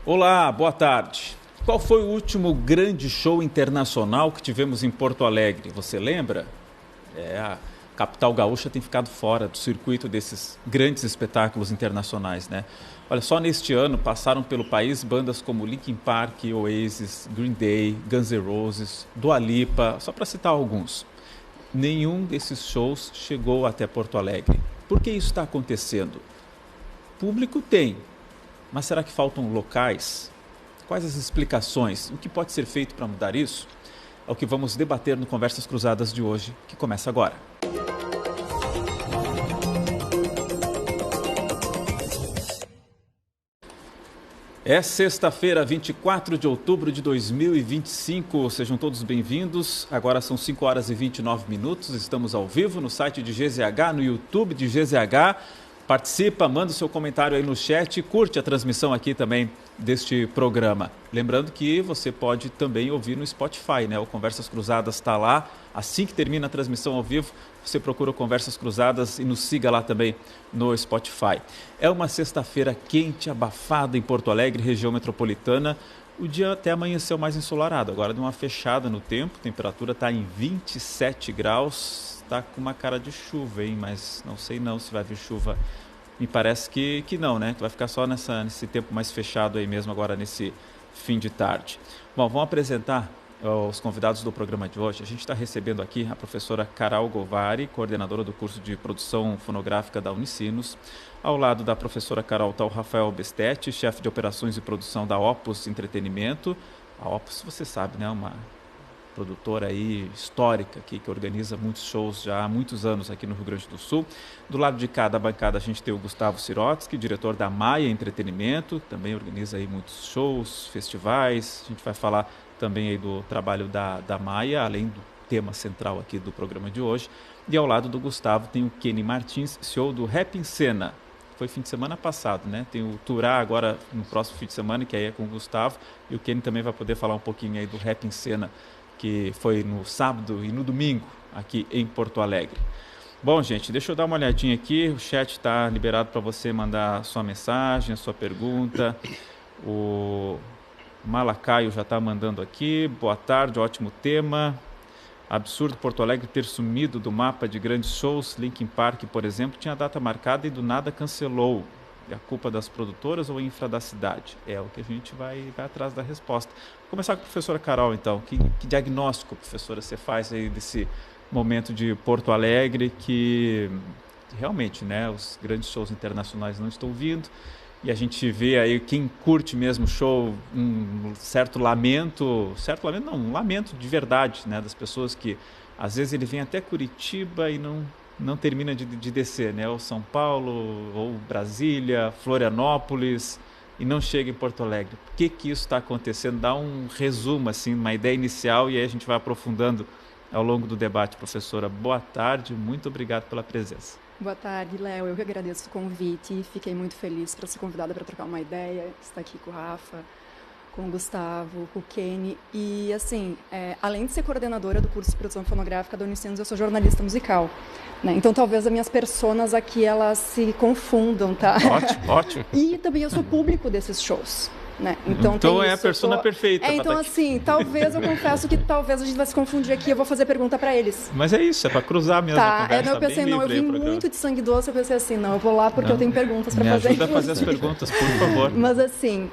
Olá, boa tarde. Qual foi o último grande show internacional que tivemos em Porto Alegre? Você lembra? A capital gaúcha tem ficado fora do circuito desses grandes espetáculos internacionais, né? Olha, só neste ano passaram pelo país bandas como Linkin Park, Oasis, Green Day, Guns N' Roses, Dua Lipa, só para citar alguns. Nenhum desses shows chegou até Porto Alegre. Por que isso está acontecendo? Público tem, mas será que faltam locais? Quais as explicações? O que pode ser feito para mudar isso? É o que vamos debater no Conversas Cruzadas de hoje, que começa agora. É sexta-feira, 24 de outubro de 2025. Sejam todos bem-vindos. Agora são 5 horas e 29 minutos. Estamos ao vivo no site de GZH, no YouTube de GZH. Participa, manda o seu comentário aí no chat e curte a transmissão aqui também deste programa. Lembrando que você pode também ouvir no Spotify, né? O Conversas Cruzadas está lá. Assim que termina a transmissão ao vivo, você procura o Conversas Cruzadas e nos siga lá também no Spotify. É uma sexta-feira quente, abafada em Porto Alegre, região metropolitana. O dia até amanheceu mais ensolarado. Agora deu uma fechada no tempo, a temperatura está em 27 graus. Está com uma cara de chuva, hein? Mas não sei não se vai vir chuva. Me parece que não, né? Que vai ficar só nesse tempo mais fechado aí mesmo agora nesse fim de tarde. Bom, vamos apresentar os convidados do programa de hoje. A gente está recebendo aqui a professora Carol Govari, coordenadora do curso de produção fonográfica da Unicinos. Ao lado da professora Carol está o Rafael Bestetti, chefe de operações e produção da Opus Entretenimento. A Opus, você sabe, né? Uma produtora aí histórica aqui, que organiza muitos shows já há muitos anos aqui no Rio Grande do Sul. Do lado de cá da bancada a gente tem o Gustavo Sirotsky, diretor da Maia Entretenimento, também organiza aí muitos shows, festivais. A gente vai falar também aí do trabalho da Maia, além do tema central aqui do programa de hoje. E ao lado do Gustavo tem o Kenny Martins, CEO do Rap em Cena. Foi fim de semana passado, né? Tem o Turá agora no próximo fim de semana, que aí é com o Gustavo, e o Kenny também vai poder falar um pouquinho aí do Rap em Cena, que foi no sábado e no domingo aqui em Porto Alegre. Bom, gente, deixa eu dar uma olhadinha aqui. O chat está liberado para você mandar a sua mensagem, a sua pergunta. O Malacaio já está mandando aqui. Boa tarde, ótimo tema. Absurdo Porto Alegre ter sumido do mapa de grandes shows. Linkin Park, por exemplo, tinha data marcada e do nada cancelou. É a culpa das produtoras ou infra da cidade? É o que a gente vai atrás da resposta. Vou começar com a professora Carol, então. Que diagnóstico, professora, você faz aí desse momento de Porto Alegre que realmente, né, os grandes shows internacionais não estão vindo e a gente vê aí quem curte mesmo show, um lamento de verdade, né, das pessoas que às vezes ele vem até Curitiba e não termina de descer, né? Ou São Paulo, ou Brasília, Florianópolis, e não chega em Porto Alegre. Por que isso está acontecendo? Dá um resumo, assim, uma ideia inicial, e aí a gente vai aprofundando ao longo do debate. Professora, boa tarde, muito obrigado pela presença. Boa tarde, Léo. Eu que agradeço o convite, fiquei muito feliz para ser convidada para trocar uma ideia, estar aqui com o Rafa, com o Gustavo, com o Kenny. E, assim, além de ser coordenadora do curso de produção fonográfica da Unicinos, eu sou jornalista musical, né? Então, talvez as minhas personas aqui, elas se confundam, tá? Ótimo. E também eu sou público desses shows, né? Então é a persona perfeita. Então, assim, talvez eu confesso que talvez a gente vai se confundir aqui, eu vou fazer pergunta para eles. Mas é isso, é para cruzar mesmo a conversa. Eu pensei, eu vim muito de sangue doce, eu pensei assim, eu vou lá porque eu tenho perguntas para fazer. Me ajuda a fazer as perguntas, por favor. Mas, assim,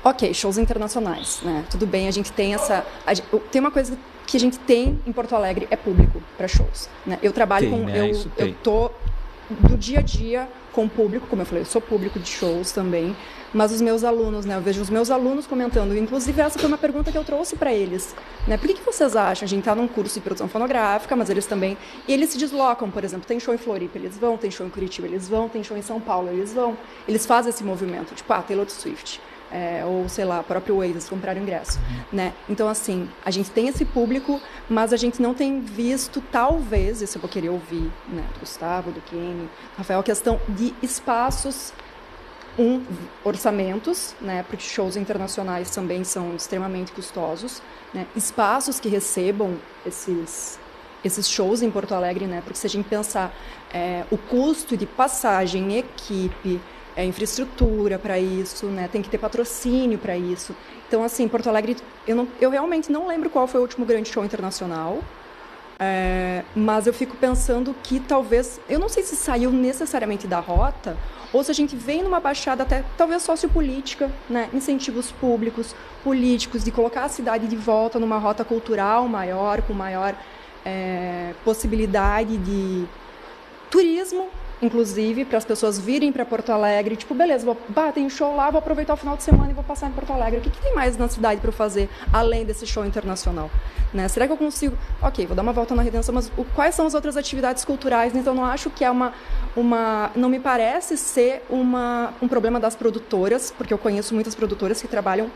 ok, shows internacionais, né? Tudo bem, a gente tem tem uma coisa que a gente tem em Porto Alegre, é público para shows, né? Eu trabalho eu tô do dia a dia com o público, como eu falei, eu sou público de shows também, mas os meus alunos, né? Eu vejo os meus alunos comentando, inclusive essa foi uma pergunta que eu trouxe para eles, né? Por que vocês acham? A gente tá num curso de produção fonográfica, mas eles também, e eles se deslocam, por exemplo, tem show em Floripa, eles vão, tem show em Curitiba, eles vão, tem show em São Paulo, eles vão, eles fazem esse movimento, tipo, Taylor Swift. Ou, sei lá, próprio Oasis, compraram ingresso, né? Então, assim, a gente tem esse público, mas a gente não tem visto, talvez, isso eu vou querer ouvir, né, do Gustavo, do Kenny, Rafael, a questão de espaços, orçamentos, né, porque shows internacionais também são extremamente custosos, né, espaços que recebam esses shows em Porto Alegre, né, porque se a gente pensar o custo de passagem, equipe, infraestrutura para isso, né? Tem que ter patrocínio para isso. Então, assim, Porto Alegre, eu realmente não lembro qual foi o último grande show internacional, mas eu fico pensando que talvez, eu não sei se saiu necessariamente da rota, ou se a gente vem numa baixada até talvez sociopolítica, né? Incentivos públicos, políticos, de colocar a cidade de volta numa rota cultural maior, com maior possibilidade de turismo, inclusive, para as pessoas virem para Porto Alegre, tipo, beleza, tem show lá, vou aproveitar o final de semana e vou passar em Porto Alegre. O que tem mais na cidade para eu fazer, além desse show internacional? Né? Será que eu consigo... Ok, vou dar uma volta na Redenção, mas quais são as outras atividades culturais? Então, não acho que é não me parece ser um problema das produtoras, porque eu conheço muitas produtoras que trabalham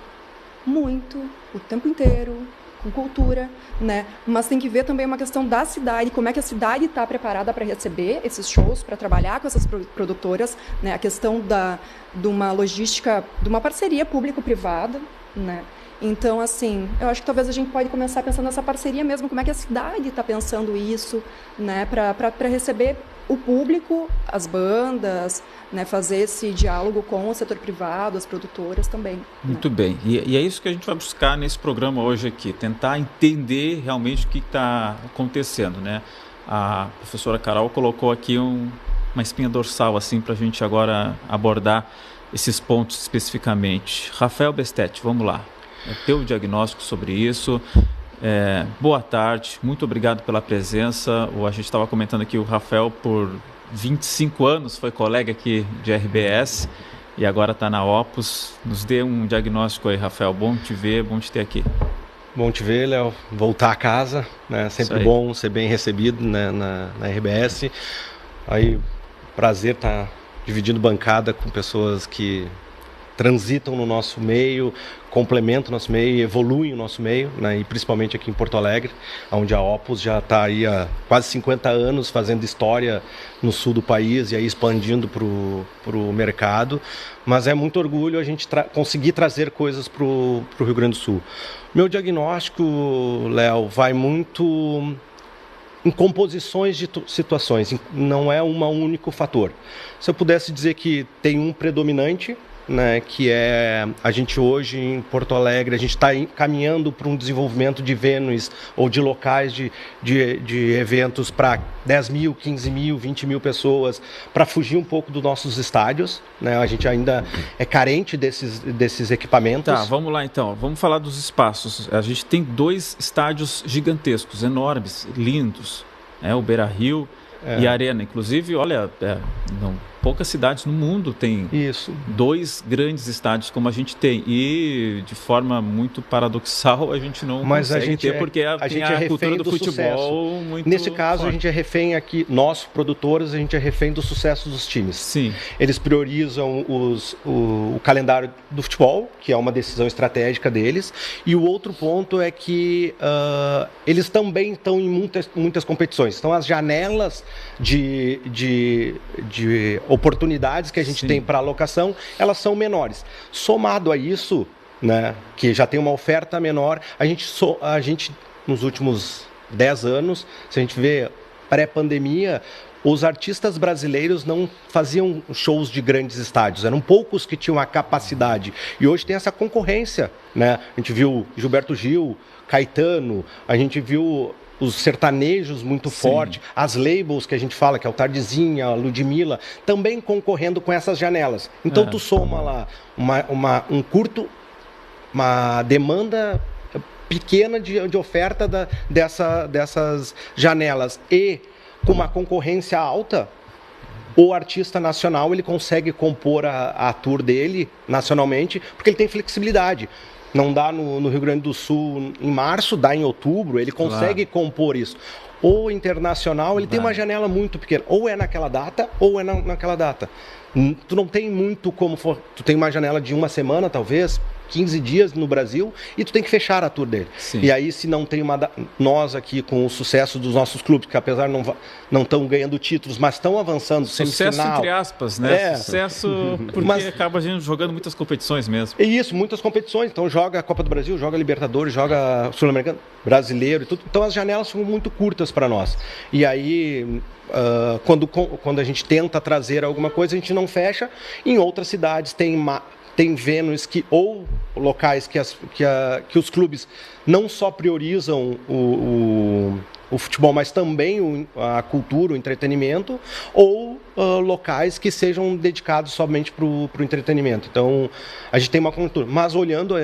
muito, o tempo inteiro, com cultura, né? Mas tem que ver também uma questão da cidade, como é que a cidade está preparada para receber esses shows, para trabalhar com essas produtoras, né? A questão de uma logística, de uma parceria público-privada, né? Então, assim, eu acho que talvez a gente pode começar pensando nessa parceria mesmo, como é que a cidade está pensando isso, né? Para receber o público, as bandas, né? Fazer esse diálogo com o setor privado, as produtoras também. Muito bem. E é isso que a gente vai buscar nesse programa hoje aqui, tentar entender realmente o que está acontecendo, né? A professora Carol colocou aqui uma espinha dorsal assim, para a gente agora abordar esses pontos especificamente. Rafael Bestetti, vamos lá. É teu diagnóstico sobre isso. Boa tarde, muito obrigado pela presença. A gente estava comentando aqui, o Rafael por 25 anos foi colega aqui de RBS e agora está na Opus. Nos dê um diagnóstico aí, Rafael. Bom te ver, bom te ter aqui. Bom te ver, Léo. Voltar a casa, né? Sempre bom ser bem recebido, né? na RBS. Aí, prazer estar dividindo bancada com pessoas que transitam no nosso meio, complementam o nosso meio, evoluem o nosso meio, né? E principalmente aqui em Porto Alegre, onde a Opus já está aí há quase 50 anos fazendo história no sul do país e aí expandindo para o mercado. Mas é muito orgulho a gente conseguir trazer coisas para o Rio Grande do Sul. Meu diagnóstico, Léo, vai muito em composições de situações, não é um único fator. Se eu pudesse dizer que tem um predominante, né, que é a gente hoje em Porto Alegre, a gente está caminhando para um desenvolvimento de venues ou de locais de eventos para 10 mil, 15 mil, 20 mil pessoas, para fugir um pouco dos nossos estádios, né? A gente ainda é carente desses equipamentos. Tá, vamos lá então, vamos falar dos espaços. A gente tem 2 estádios gigantescos, enormes, lindos, né? O Beira-Rio e a Arena. Inclusive, olha, poucas cidades no mundo têm 2 grandes estádios como a gente tem. E, de forma muito paradoxal, a gente não consegue ter, porque a cultura do futebol muito Nesse caso, forte. A gente é refém aqui, nós, produtores, a gente é refém do sucesso dos times. Sim. Eles priorizam o calendário do futebol, que é uma decisão estratégica deles. E o outro ponto é que eles também estão em muitas competições. Então, as janelas de oportunidades que a gente tem para alocação, elas são menores. Somado a isso, né, que já tem uma oferta menor, a gente nos últimos 10 anos, se a gente vê pré-pandemia, os artistas brasileiros não faziam shows de grandes estádios, eram poucos que tinham a capacidade. E hoje tem essa concorrência, né? A gente viu Gilberto Gil, Caetano, a gente viu os sertanejos muito fortes, as labels que a gente fala, que é o Tardezinha, a Ludmilla, também concorrendo com essas janelas. Então tu soma lá uma demanda pequena de oferta dessas janelas e com uma concorrência alta, o artista nacional ele consegue compor a tour dele nacionalmente, porque ele tem flexibilidade. Não dá no Rio Grande do Sul em março, dá em outubro, ele consegue compor isso. O internacional, ele tem uma janela muito pequena, ou é naquela data, ou é naquela data. Tu não tem muito como for, tu tem uma janela de uma semana, talvez, 15 dias no Brasil, e tu tem que fechar a tour dele. Sim. E aí, se não tem nós aqui com o sucesso dos nossos clubes, que apesar não estão ganhando títulos, mas estão avançando, sucesso semifinal, entre aspas, né? Sucesso porque acaba a gente jogando muitas competições mesmo. É isso, muitas competições. Então joga a Copa do Brasil, joga a Libertadores, joga Sul-Americano, Brasileiro e tudo. Então as janelas são muito curtas para nós. E aí, quando a gente tenta trazer alguma coisa, a gente não fecha. Em outras cidades tem venues ou locais que os clubes não só priorizam o futebol, mas também a cultura, o entretenimento, ou locais que sejam dedicados somente para o entretenimento. Então, a gente tem uma cultura. Mas olhando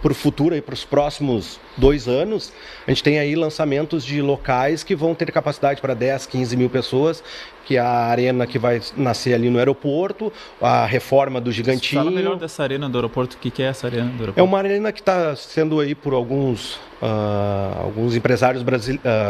para o futuro, para os próximos 2 anos, a gente tem aí lançamentos de locais que vão ter capacidade para 10, 15 mil pessoas, que é a arena que vai nascer ali no aeroporto, a reforma do Gigantinho. Fala melhor dessa arena do aeroporto, o que é essa arena do aeroporto? É uma arena que está sendo aí por alguns empresários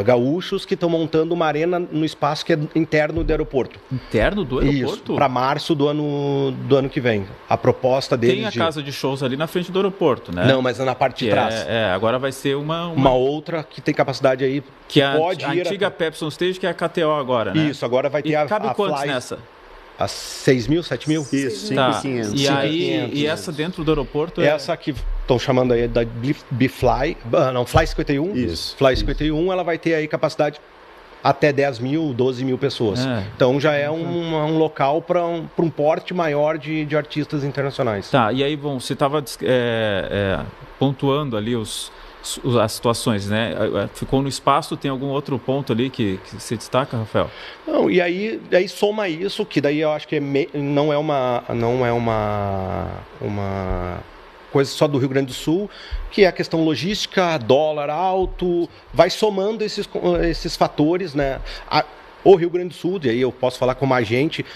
gaúchos que estão montando uma arena no espaço que é interno do aeroporto. Interno do aeroporto? Isso, para março do ano que vem. A proposta deles... Tem a casa de shows ali na frente do aeroporto, né? Não, mas é na parte de trás. Agora vai ser uma outra que tem capacidade aí... Que é a antiga Pepsi on Stage, que é a KTO agora, né? Isso, agora vai ter cabe quantos nessa? A 6 mil, 7 mil? Isso, 5.500. E aí, e essa dentro do aeroporto Essa que estão chamando aí da Fly 51. Isso. Fly 51, ela vai ter aí capacidade até 10 mil, 12 mil pessoas. Então já é um local para um porte maior de artistas internacionais. Tá, e aí, bom, você estava pontuando ali as situações, né? Ficou no espaço, tem algum outro ponto ali que se destaca, Rafael? Não, e aí soma isso, que daí eu acho que não é uma coisa só do Rio Grande do Sul, que é a questão logística, dólar alto, vai somando esses fatores, né? O Rio Grande do Sul, e aí eu posso falar como a gente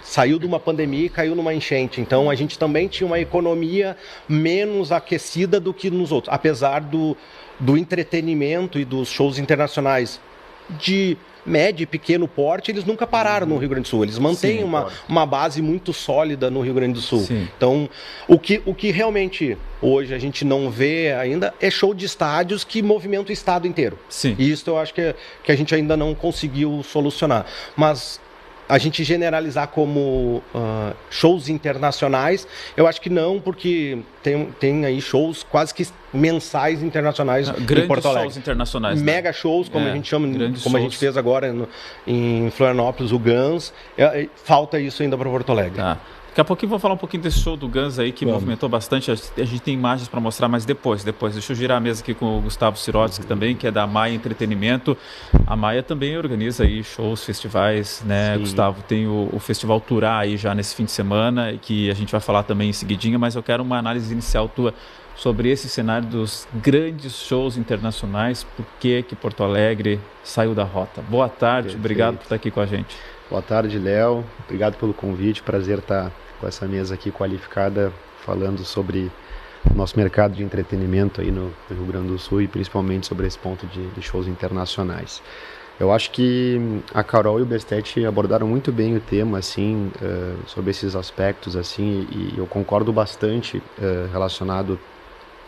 saiu de uma pandemia e caiu numa enchente. Então, a gente também tinha uma economia menos aquecida do que nos outros. Apesar do entretenimento e dos shows internacionais de médio e pequeno porte, eles nunca pararam no Rio Grande do Sul. Eles mantêm uma base muito sólida no Rio Grande do Sul. Sim. Então, o que realmente hoje a gente não vê ainda é show de estádios que movimentam o estado inteiro. Sim. E isso eu acho que a gente ainda não conseguiu solucionar. Mas a gente generalizar como shows internacionais, eu acho que não, porque tem aí shows quase que mensais internacionais em Porto Alegre. Shows internacionais. Mega shows, como a gente chama, como a gente fez agora em Florianópolis, o Guns. Falta isso ainda para Porto Alegre. Tá. Daqui a pouquinho vou falar um pouquinho desse show do Guns aí, que movimentou bastante. A gente tem imagens para mostrar, mas depois. Deixa eu girar a mesa aqui com o Gustavo Sirotsky também, que é da Maia Entretenimento. A Maia também organiza aí shows, festivais, né? Sim. Gustavo, tem o Festival Turá aí já nesse fim de semana, que a gente vai falar também em seguidinha, mas eu quero uma análise inicial tua sobre esse cenário dos grandes shows internacionais. Por que Porto Alegre saiu da rota? Boa tarde, Perfeito. Obrigado por estar aqui com a gente. Boa tarde, Léo. Obrigado pelo convite, prazer estar com essa mesa aqui qualificada, falando sobre o nosso mercado de entretenimento aí no Rio Grande do Sul e principalmente sobre esse ponto de shows internacionais. Eu acho que a Carol e o Berstetti abordaram muito bem o tema, assim, sobre esses aspectos, assim, e eu concordo bastante relacionado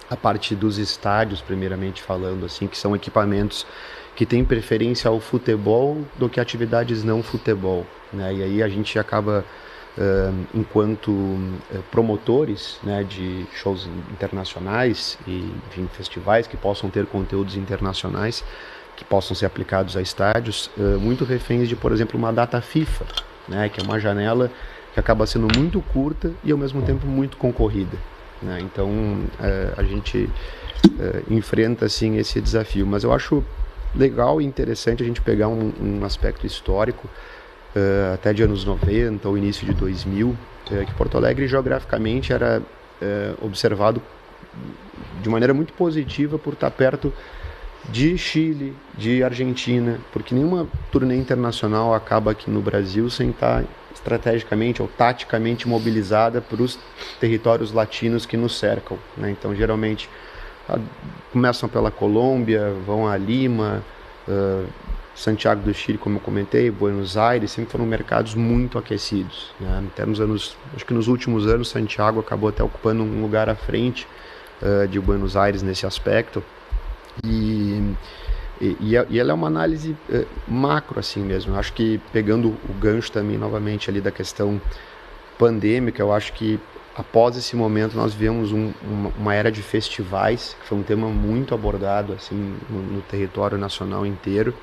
à parte dos estádios, primeiramente falando, assim, que são equipamentos que têm preferência ao futebol do que atividades não futebol, né? E aí a gente acaba enquanto promotores, né, de shows internacionais e, enfim, festivais que possam ter conteúdos internacionais que possam ser aplicados a estádios, muito reféns de, por exemplo, uma data FIFA, né, que é uma janela que acaba sendo muito curta e ao mesmo tempo muito concorrida, né? Então a gente enfrenta assim esse desafio, mas eu acho legal e interessante a gente pegar um aspecto histórico até de anos 90 ou início de 2000, que Porto Alegre geograficamente era observado de maneira muito positiva por estar perto de Chile, de Argentina, porque nenhuma turnê internacional acaba aqui no Brasil sem estar estrategicamente ou taticamente mobilizada para os territórios latinos que nos cercam, né? Então, geralmente, começam pela Colômbia, vão a Lima, Santiago do Chile, como eu comentei, Buenos Aires, sempre foram mercados muito aquecidos, né? Até acho que nos últimos anos, Santiago acabou até ocupando um lugar à frente de Buenos Aires nesse aspecto. E ela é uma análise macro, assim mesmo. Eu acho que, pegando o gancho também, novamente, ali da questão pandêmica, eu acho que após esse momento nós vivemos uma era de festivais, que foi um tema muito abordado assim no território nacional inteiro.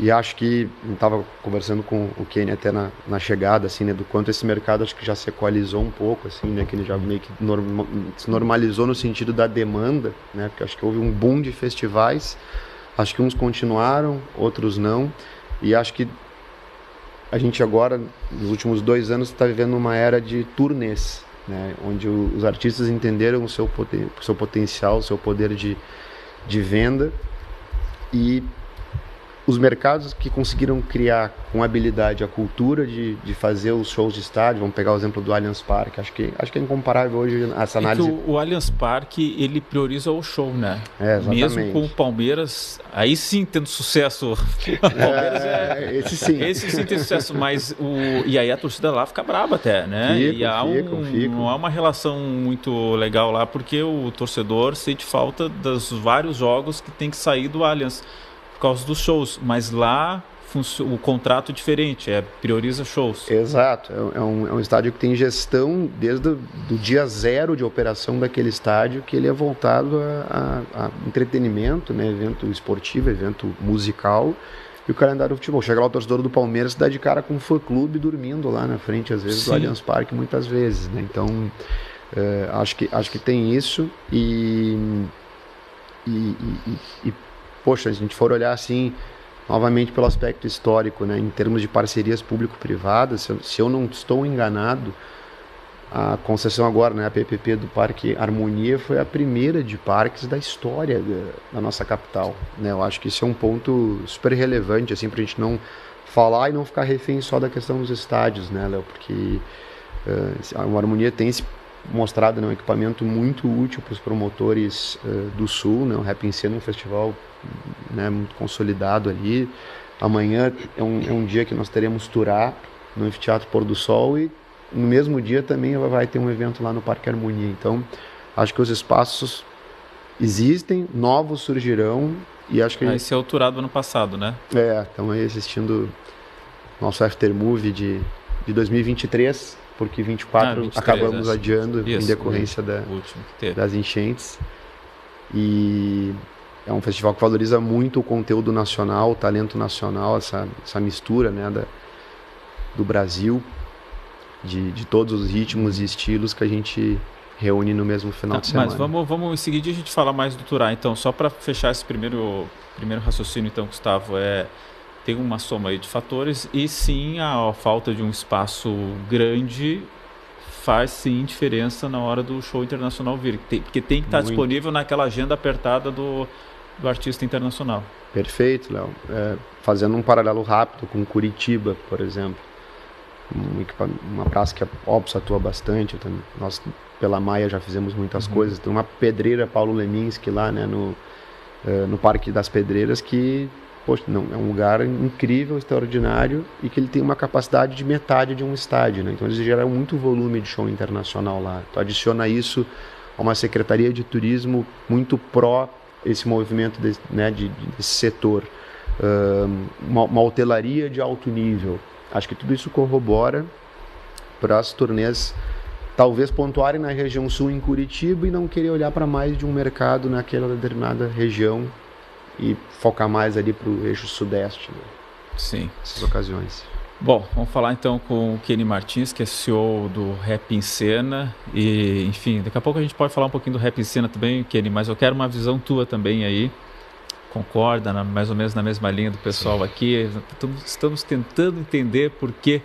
E acho que eu estava conversando com o Kenny até na chegada, assim, né, do quanto esse mercado acho que já se equalizou um pouco, assim, né, que ele já meio que se normalizou no sentido da demanda, né, porque acho que houve um boom de festivais, acho que uns continuaram, outros não, e acho que a gente agora, nos últimos 2 anos, está vivendo uma era de turnês, né, onde os artistas entenderam o seu potencial, o seu poder de venda, e os mercados que conseguiram criar com habilidade a cultura de fazer os shows de estádio, vamos pegar o exemplo do Allianz Parque, acho que é incomparável hoje essa análise. É que o Allianz Parque, ele prioriza o show, né? Exatamente. Mesmo com o Palmeiras, aí sim tendo sucesso. Palmeiras esse sim tem sucesso, mas e aí a torcida lá fica braba até, né? Não há uma relação muito legal lá, porque o torcedor sente falta dos vários jogos que tem que sair do Allianz por causa dos shows, mas lá o contrato é diferente, prioriza shows. Exato, é um estádio que tem gestão desde do dia zero de operação daquele estádio, que ele é voltado a entretenimento, né, evento esportivo, evento musical, e o calendário do futebol. Chega lá o torcedor do Palmeiras, dá de cara com um fã-clube dormindo lá na frente, às vezes, do Allianz Parque, muitas vezes, né? Então, acho que tem isso, e poxa, se a gente for olhar assim, novamente pelo aspecto histórico, né, em termos de parcerias público-privadas, se eu não estou enganado, a concessão agora, né, a PPP do Parque Harmonia foi a primeira de parques da história da nossa capital, né? Eu acho que isso é um ponto super relevante, assim, para a gente não falar e não ficar refém só da questão dos estádios, né, Léo? Porque a Harmonia tem se mostrado, né, um equipamento muito útil para os promotores do Sul, né? O Rap em Cena, um festival, né, muito consolidado ali. Amanhã é um dia que nós teremos Turá no Anfiteatro Pôr do Sol, e no mesmo dia também vai ter um evento lá no Parque Harmonia. Então, acho que os espaços existem, novos surgirão, e acho que esse é o Turá do ano passado, né? Estamos aí assistindo nosso Aftermovie de 2023, porque 24 acabamos adiando em decorrência das enchentes. E é um festival que valoriza muito o conteúdo nacional, o talento nacional, essa mistura, né, do Brasil, de todos os ritmos e estilos que a gente reúne no mesmo final de semana. Mas vamos em seguida a gente falar mais do Turá. Então, só para fechar esse primeiro raciocínio, então, Gustavo, tem uma soma aí de fatores, e sim, a falta de um espaço grande faz sim diferença na hora do show internacional vir, porque tem que estar disponível naquela agenda apertada do artista internacional. Perfeito, Léo. Fazendo um paralelo rápido com Curitiba, por exemplo, uma praça que a Ops atua bastante, nós pela Maia já fizemos muitas coisas, tem uma pedreira Paulo Leminski lá, né, no Parque das Pedreiras, que poxa, não, é um lugar incrível, extraordinário, e que ele tem uma capacidade de metade de um estádio, né? Então eles geram muito volume de show internacional lá. Então adiciona isso a uma secretaria de turismo muito pró esse movimento desse setor, uma hotelaria de alto nível. Acho que tudo isso corrobora para as turnês talvez pontuarem na região sul, em Curitiba, e não querer olhar para mais de um mercado naquela determinada região e focar mais ali para o eixo sudeste, né? Sim. Nessas ocasiões. Bom, vamos falar então com o Kenny Martins, que é CEO do Rap em Cena, e enfim, daqui a pouco a gente pode falar um pouquinho do Rap em Cena também, Kenny, mas eu quero uma visão tua também aí. Concorda, mais ou menos na mesma linha do pessoal. Sim. Aqui, estamos tentando entender por que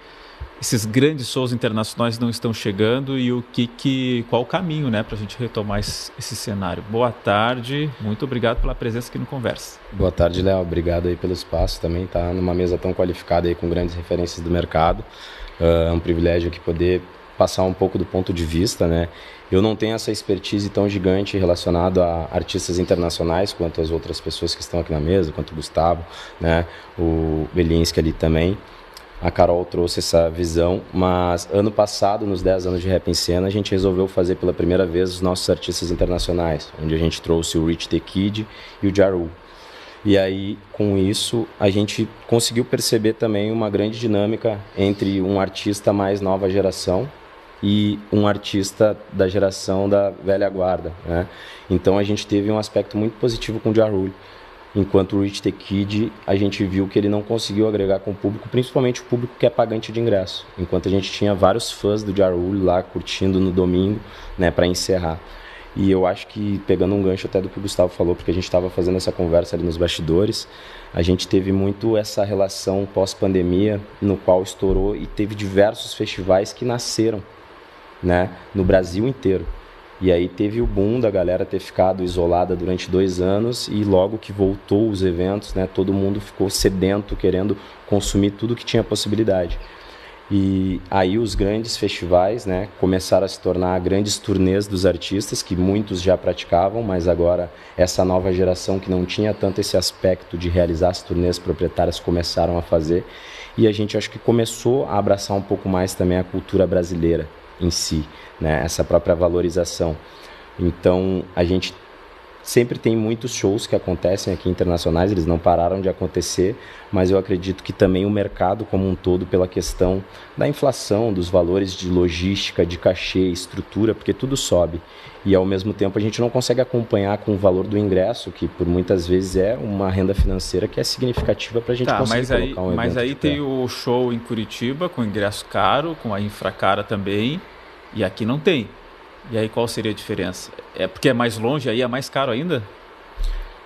esses grandes shows internacionais não estão chegando e qual o caminho, né, para a gente retomar esse cenário. Boa tarde, muito obrigado pela presença aqui no Conversa. Boa tarde, Léo, obrigado aí pelo espaço também, tá numa mesa tão qualificada aí com grandes referências do mercado. É um privilégio aqui poder passar um pouco do ponto de vista, né? Eu não tenho essa expertise tão gigante relacionado a artistas internacionais quanto as outras pessoas que estão aqui na mesa, quanto o Gustavo, né? O Belinski ali também. A Carol trouxe essa visão, mas ano passado, nos 10 anos de Rap em Cena, a gente resolveu fazer pela primeira vez os nossos artistas internacionais, onde a gente trouxe o Rich the Kid e o Ja Rule. E aí, com isso, a gente conseguiu perceber também uma grande dinâmica entre um artista mais nova geração e um artista da geração da velha guarda, né? Então a gente teve um aspecto muito positivo com o Ja Rule. enquanto o Rich the Kid, a gente viu que ele não conseguiu agregar com o público, principalmente o público que é pagante de ingresso, enquanto a gente tinha vários fãs do Ja Rule lá curtindo no domingo, né, para encerrar. E eu acho que, pegando um gancho até do que o Gustavo falou, porque a gente estava fazendo essa conversa ali nos bastidores, a gente teve muito essa relação pós-pandemia, no qual estourou e teve diversos festivais que nasceram, né, no Brasil inteiro. E aí teve o boom da galera ter ficado isolada durante 2 anos e logo que voltou os eventos, né, todo mundo ficou sedento, querendo consumir tudo que tinha possibilidade. E aí os grandes festivais, né, começaram a se tornar grandes turnês dos artistas, que muitos já praticavam, mas agora essa nova geração que não tinha tanto esse aspecto de realizar as turnês proprietárias começaram a fazer. E a gente acho que começou a abraçar um pouco mais também a cultura brasileira em si, né, essa própria valorização. Então a gente sempre tem muitos shows que acontecem aqui internacionais, eles não pararam de acontecer, mas eu acredito que também o mercado como um todo, pela questão da inflação, dos valores de logística, de cachê, estrutura, porque tudo sobe. E ao mesmo tempo a gente não consegue acompanhar com o valor do ingresso, que por muitas vezes é uma renda financeira que é significativa para a gente conseguir colocar um evento. Mas aí tem o show em Curitiba com ingresso caro, com a infra cara também, e aqui não tem. E aí qual seria a diferença? É porque é mais longe, aí é mais caro ainda?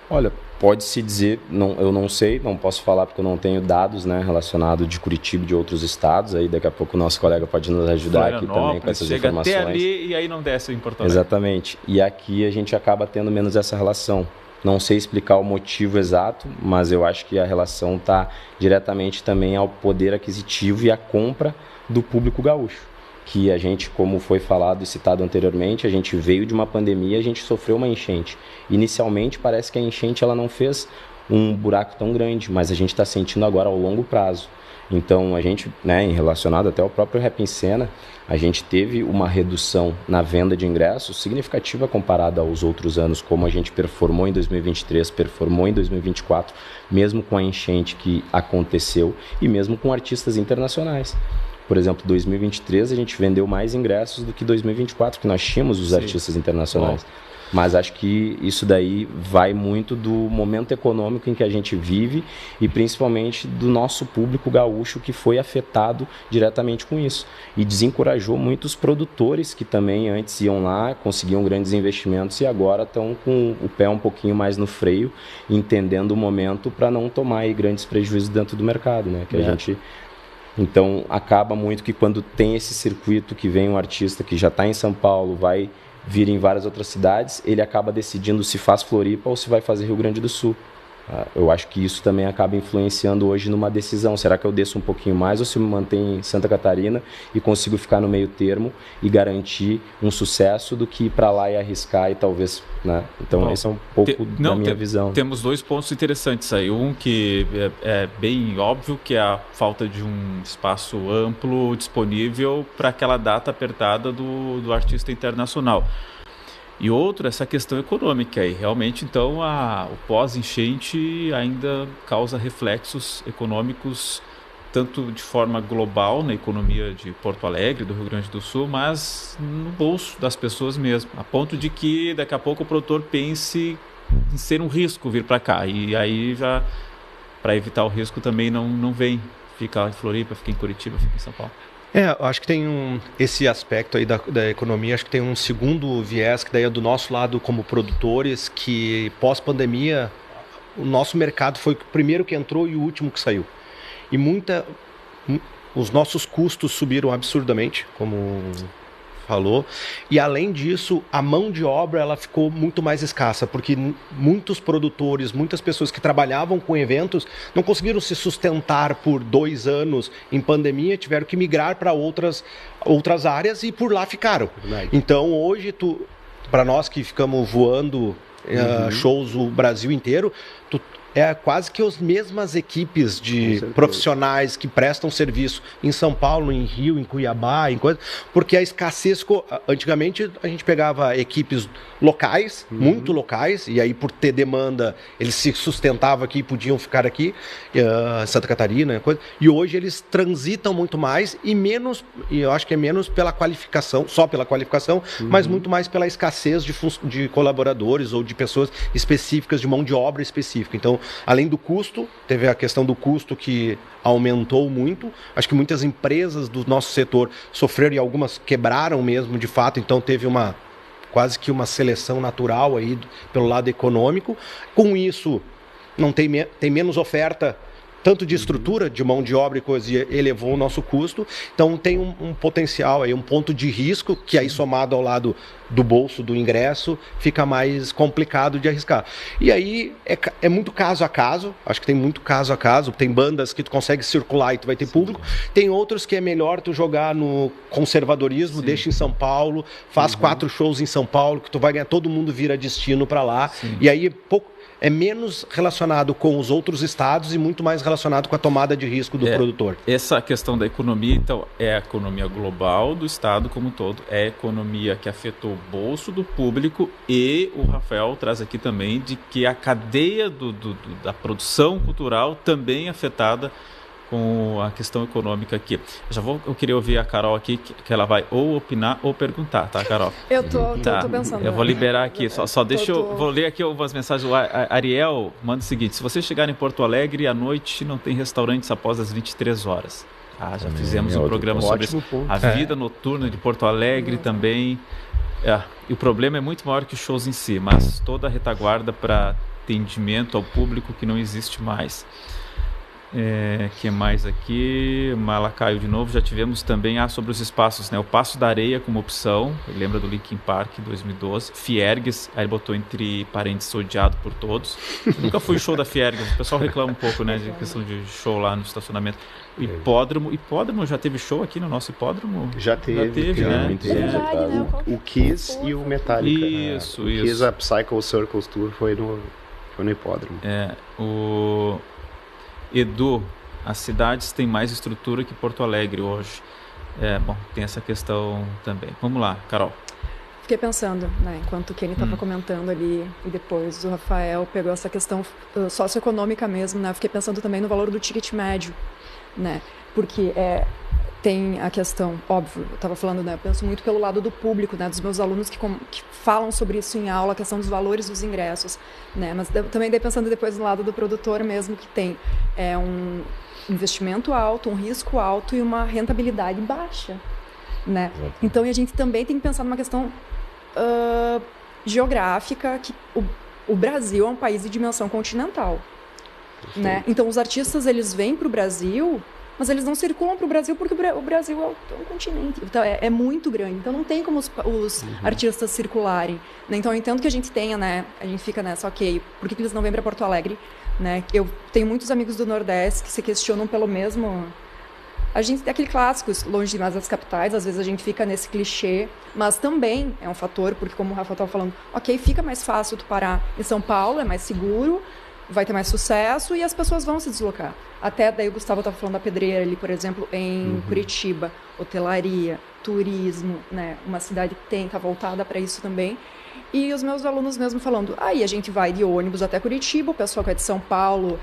Olha, pode-se dizer, eu não sei, não posso falar porque eu não tenho dados, né, relacionados de Curitiba e de outros estados, aí daqui a pouco o nosso colega pode nos ajudar aqui também com essas informações. Chega até ali e aí não desce em Porto Alegre. Exatamente, e aqui a gente acaba tendo menos essa relação. Não sei explicar o motivo exato, mas eu acho que a relação está diretamente também ao poder aquisitivo e à compra do público gaúcho. Que a gente, como foi falado e citado anteriormente, a gente veio de uma pandemia, a gente sofreu uma enchente. Inicialmente parece que a enchente ela não fez um buraco tão grande, mas a gente está sentindo agora ao longo prazo. Então a gente, né, em relacionado até ao próprio Rap em Cena, a gente teve uma redução na venda de ingressos significativa comparada aos outros anos, como a gente performou em 2023, performou em 2024, mesmo com a enchente que aconteceu e mesmo com artistas internacionais. Por exemplo, 2023 a gente vendeu mais ingressos do que 2024, que nós tínhamos os artistas internacionais. Mas acho que isso daí vai muito do momento econômico em que a gente vive e principalmente do nosso público gaúcho que foi afetado diretamente com isso. E desencorajou muitos produtores que também antes iam lá, conseguiam grandes investimentos e agora estão com o pé um pouquinho mais no freio, entendendo o momento para não tomar aí grandes prejuízos dentro do mercado, né? Que a gente... Então, acaba muito que quando tem esse circuito que vem um artista que já está em São Paulo, vai vir em várias outras cidades, ele acaba decidindo se faz Floripa ou se vai fazer Rio Grande do Sul. Eu acho que isso também acaba influenciando hoje numa decisão. Será que eu desço um pouquinho mais ou se eu me mantenho em Santa Catarina e consigo ficar no meio termo e garantir um sucesso do que ir para lá e arriscar e talvez... Né? Então, esse é um pouco da minha visão. Temos 2 pontos interessantes aí. Um que é bem óbvio, que é a falta de um espaço amplo disponível para aquela data apertada do artista internacional. E outro, essa questão econômica aí. Realmente, então, o pós-enchente ainda causa reflexos econômicos, tanto de forma global, na economia de Porto Alegre, do Rio Grande do Sul, mas no bolso das pessoas mesmo. A ponto de que, daqui a pouco, o produtor pense em ser um risco vir para cá. E aí, já, para evitar o risco, também não vem. Fica lá em Floripa, fica em Curitiba, fica em São Paulo. Eu acho que tem esse aspecto aí da economia, acho que tem um segundo viés, que daí é do nosso lado como produtores, que pós-pandemia o nosso mercado foi o primeiro que entrou e o último que saiu. E os nossos custos subiram absurdamente, como falou, e além disso, a mão de obra ela ficou muito mais escassa, porque muitos produtores, muitas pessoas que trabalhavam com eventos não conseguiram se sustentar por 2 anos em pandemia, tiveram que migrar para outras áreas e por lá ficaram. Então hoje, para nós que ficamos voando shows o Brasil inteiro, é quase que as mesmas equipes de profissionais que prestam serviço em São Paulo, em Rio, em Cuiabá, porque a escassez... Antigamente a gente pegava equipes locais, muito locais, e aí por ter demanda eles se sustentavam aqui e podiam ficar aqui, Santa Catarina, e hoje eles transitam muito mais e eu acho que é menos pela qualificação, só pela qualificação, mas muito mais pela escassez de colaboradores ou de pessoas específicas, de mão de obra específica. Então Então, além do custo, teve a questão do custo que aumentou muito. Acho que muitas empresas do nosso setor sofreram e algumas quebraram mesmo, de fato. Então, teve quase que uma seleção natural aí pelo lado econômico. Com isso, não tem menos oferta, tanto de estrutura, de mão de obra e coisa, e elevou o nosso custo. Então tem um potencial aí, um ponto de risco, que aí somado ao lado do bolso, do ingresso, fica mais complicado de arriscar. E aí é muito caso a caso, acho que tem muito caso a caso. Tem bandas que tu consegue circular e tu vai ter público. Tem outros que é melhor tu jogar no conservadorismo, deixa em São Paulo, faz 4 shows em São Paulo, que tu vai ganhar, todo mundo vira destino para lá. E aí é menos relacionado com os outros estados e muito mais relacionado com a tomada de risco do produtor. Essa questão da economia, então, é a economia global do estado como um todo, é a economia que afetou o bolso do público, e o Rafael traz aqui também de que a cadeia da produção cultural também é afetada com a questão econômica aqui. Eu queria ouvir a Carol aqui, que ela vai ou opinar ou perguntar, tá, Carol? Eu tô pensando. Eu vou liberar aqui, vou ler aqui algumas mensagens. O Ariel manda o seguinte: se você chegar em Porto Alegre à noite, não tem restaurantes após as 23 horas. Já fizemos um programa sobre isso. A vida noturna de Porto Alegre também. E o problema é muito maior que os shows em si, mas toda a retaguarda para atendimento ao público que não existe mais. Que mais aqui? Malacaio de novo. Já tivemos também sobre os espaços, né? O Passo da Areia como opção. Lembra do Linkin Park 2012. Fiergues, aí botou entre parênteses odiado por todos. Nunca fui show da Fiergues. O pessoal reclama um pouco, né, de questão de show lá no estacionamento. Hipódromo já teve show aqui no nosso hipódromo? Já teve, né? O Kiss e o Metallica. Isso. O Kiss, a Psycho Circles Tour foi no hipódromo. O Edu, as cidades têm mais estrutura que Porto Alegre hoje. Tem essa questão também. Vamos lá, Carol. Fiquei pensando, né, enquanto o Kenny estava comentando ali, e depois o Rafael pegou essa questão socioeconômica mesmo, né? Fiquei pensando também no valor do ticket médio, né? Porque tem a questão, óbvio, eu estava falando, né? Eu penso muito pelo lado do público, né? Dos meus alunos que falam sobre isso em aula, a questão dos valores dos ingressos, né? Mas também pensando depois no lado do produtor mesmo, que tem um investimento alto, um risco alto e uma rentabilidade baixa, né? Então a gente também tem que pensar numa questão geográfica, que o Brasil é um país de dimensão continental, né? Então os artistas, eles vêm para o Brasil, mas eles não circulam para o Brasil porque o Brasil é um continente, então é muito grande, então não tem como os artistas circularem, né? Então eu entendo que a gente tenha, né, a gente fica nessa, ok, por que eles não vêm para Porto Alegre, né? Eu tenho muitos amigos do Nordeste que se questionam pelo mesmo, a gente tem aquele clássico, longe demais das capitais, às vezes a gente fica nesse clichê, mas também é um fator, porque como o Rafa estava falando, ok, fica mais fácil tu parar em São Paulo, é mais seguro, vai ter mais sucesso e as pessoas vão se deslocar. Até daí o Gustavo estava falando da pedreira ali, por exemplo, em Curitiba, hotelaria, turismo, né? Uma cidade que está voltada para isso também. E os meus alunos mesmo falando, aí a gente vai de ônibus até Curitiba, o pessoal que é de São Paulo,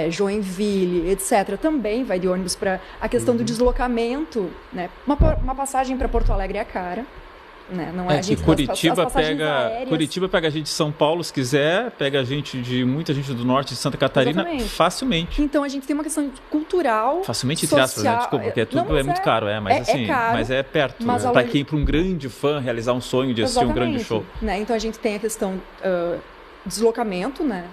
Joinville, etc., também vai de ônibus para a questão do deslocamento, né? Uma passagem para Porto Alegre é cara. Né? Não é, que Curitiba pega a gente de São Paulo, se quiser, pega muita gente do norte de Santa Catarina. Exatamente. Facilmente. Então a gente tem uma questão cultural, facilmente, entre aspas, né? Desculpa, porque tudo é muito caro, mas assim, caro, mas é perto, né? Para quem, para um grande fã realizar um sonho de assistir um grande show, né? Então a gente tem a questão deslocamento, né?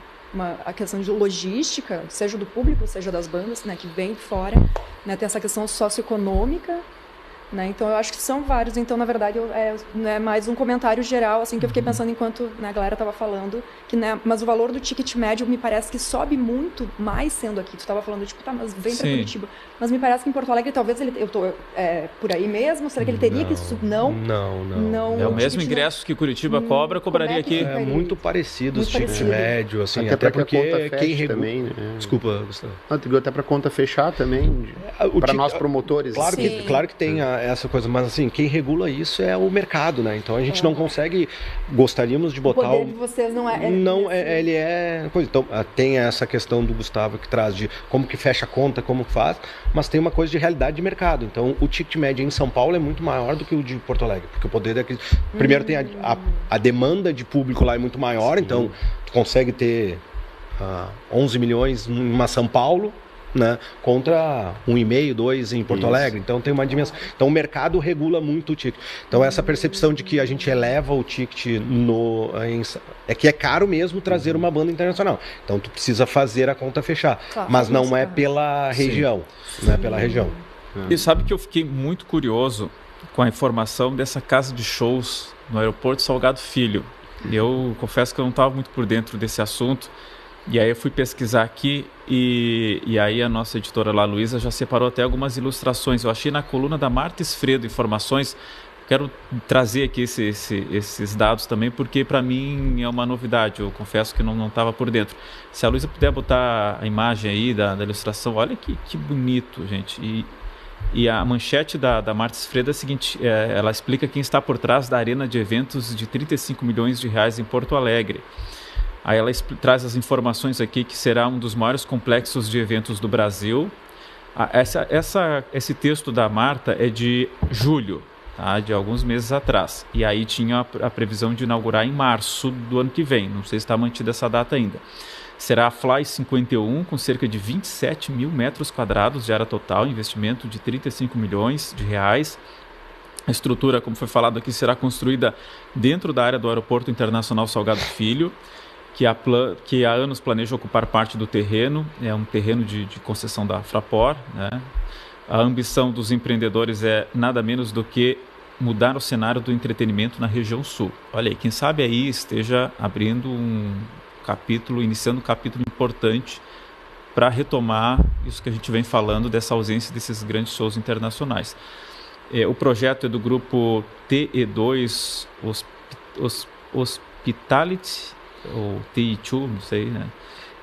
A questão de logística, seja do público, seja das bandas, né, que vem de fora, né? Tem essa questão socioeconômica, né? Então eu acho que são vários. Então na verdade é mais um comentário geral assim que eu fiquei pensando enquanto, né, a galera estava falando que, né, mas o valor do ticket médio me parece que sobe muito mais sendo aqui. Tu estava falando tipo, tá, mas vem para Curitiba, mas me parece que em Porto Alegre talvez eu tô por aí mesmo. Será que ele teria que não é o mesmo ingresso que Curitiba cobraria aqui. É muito parecido o ticket médio, assim, até porque a conta quem regula também, né? Desculpa, Gustavo. Até para conta fechar também para nós promotores. Claro que tem essa coisa, mas assim, quem regula isso é o mercado, né? Então a gente não consegue, gostaríamos de botar o poder de vocês não é ele é coisa. Então tem essa questão do Gustavo que traz de como que fecha a conta, como que faz, mas tem uma coisa de realidade de mercado. Então o ticket médio em São Paulo é muito maior do que o de Porto Alegre, porque o poder primeiro tem a demanda de público lá é muito maior, então tu consegue ter 11 milhões numa São Paulo, né, contra 1,5, 2 em Porto Alegre. Então tem uma dimensão. Então o mercado regula muito o ticket. Então essa percepção de que a gente eleva o ticket é que é caro mesmo trazer uma banda internacional. Então tu precisa fazer a conta fechar. Claro, mas não é pela região. Não é pela região. E sabe que eu fiquei muito curioso com a informação dessa casa de shows no aeroporto Salgado Filho. Eu confesso que eu não estava muito por dentro desse assunto. E aí eu fui pesquisar aqui e aí a nossa editora lá, Luísa, já separou até algumas ilustrações. Eu achei na coluna da Marta Esfredo informações. Quero trazer aqui esses dados também, porque para mim é uma novidade. Eu confesso que não estava por dentro. Se a Luísa puder botar a imagem aí da ilustração, olha que bonito, gente. E a manchete da Marta Esfredo é a seguinte, ela explica quem está por trás da arena de eventos de 35 milhões de reais em Porto Alegre. Aí ela traz as informações aqui que será um dos maiores complexos de eventos do Brasil. Esse texto da Marta é de julho, tá? De alguns meses atrás. E aí tinha a previsão de inaugurar em março do ano que vem. Não sei se está mantida essa data ainda. Será a Fly 51, com cerca de 27 mil metros quadrados de área total, investimento de 35 milhões de reais. A estrutura, como foi falado aqui, será construída dentro da área do Aeroporto Internacional Salgado Filho, que há anos planeja ocupar parte do terreno. É um terreno de concessão da Fraport, né? A ambição dos empreendedores é nada menos do que mudar o cenário do entretenimento na região sul. Olha aí, quem sabe aí esteja abrindo iniciando um capítulo importante para retomar isso que a gente vem falando, dessa ausência desses grandes shows internacionais. O projeto é do grupo TE2 Hospitality, ou TI2, não sei, né?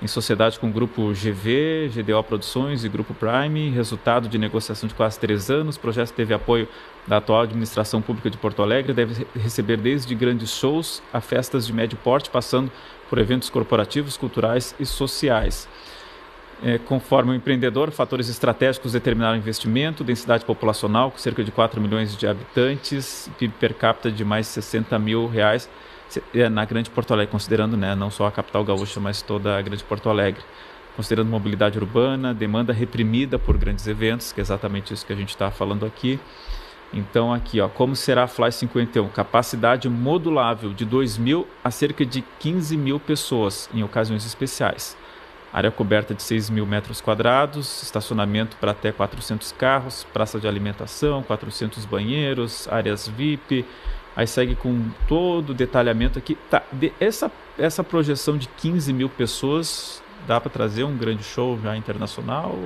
Em sociedade com o grupo GV, GDO Produções e Grupo Prime, resultado de negociação de quase 3 anos. O projeto teve apoio da atual administração pública de Porto Alegre, deve receber desde grandes shows a festas de médio porte, passando por eventos corporativos, culturais e sociais. Conforme o empreendedor, fatores estratégicos determinaram o investimento, densidade populacional, com cerca de 4 milhões de habitantes, PIB per capita de mais de 60 mil reais, na Grande Porto Alegre, considerando, né, não só a capital gaúcha, mas toda a Grande Porto Alegre. Considerando mobilidade urbana, demanda reprimida por grandes eventos, que é exatamente isso que a gente está falando aqui. Então aqui, como será a Fly 51? Capacidade modulável de 2.000 a cerca de 15 mil pessoas em ocasiões especiais. Área coberta de 6 mil metros quadrados, estacionamento para até 400 carros, praça de alimentação, 400 banheiros, áreas VIP. Aí segue com todo o detalhamento aqui. Tá, essa projeção de 15 mil pessoas, dá para trazer um grande show já internacional?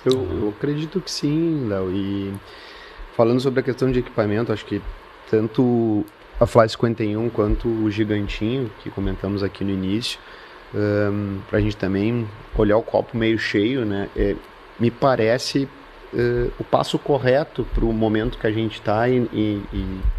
Eu acredito que sim, Léo. E falando sobre a questão de equipamento, acho que tanto a Fly 51 quanto o Gigantinho, que comentamos aqui no início, para a gente também olhar o copo meio cheio, né? Me parece o passo correto para o momento que a gente está e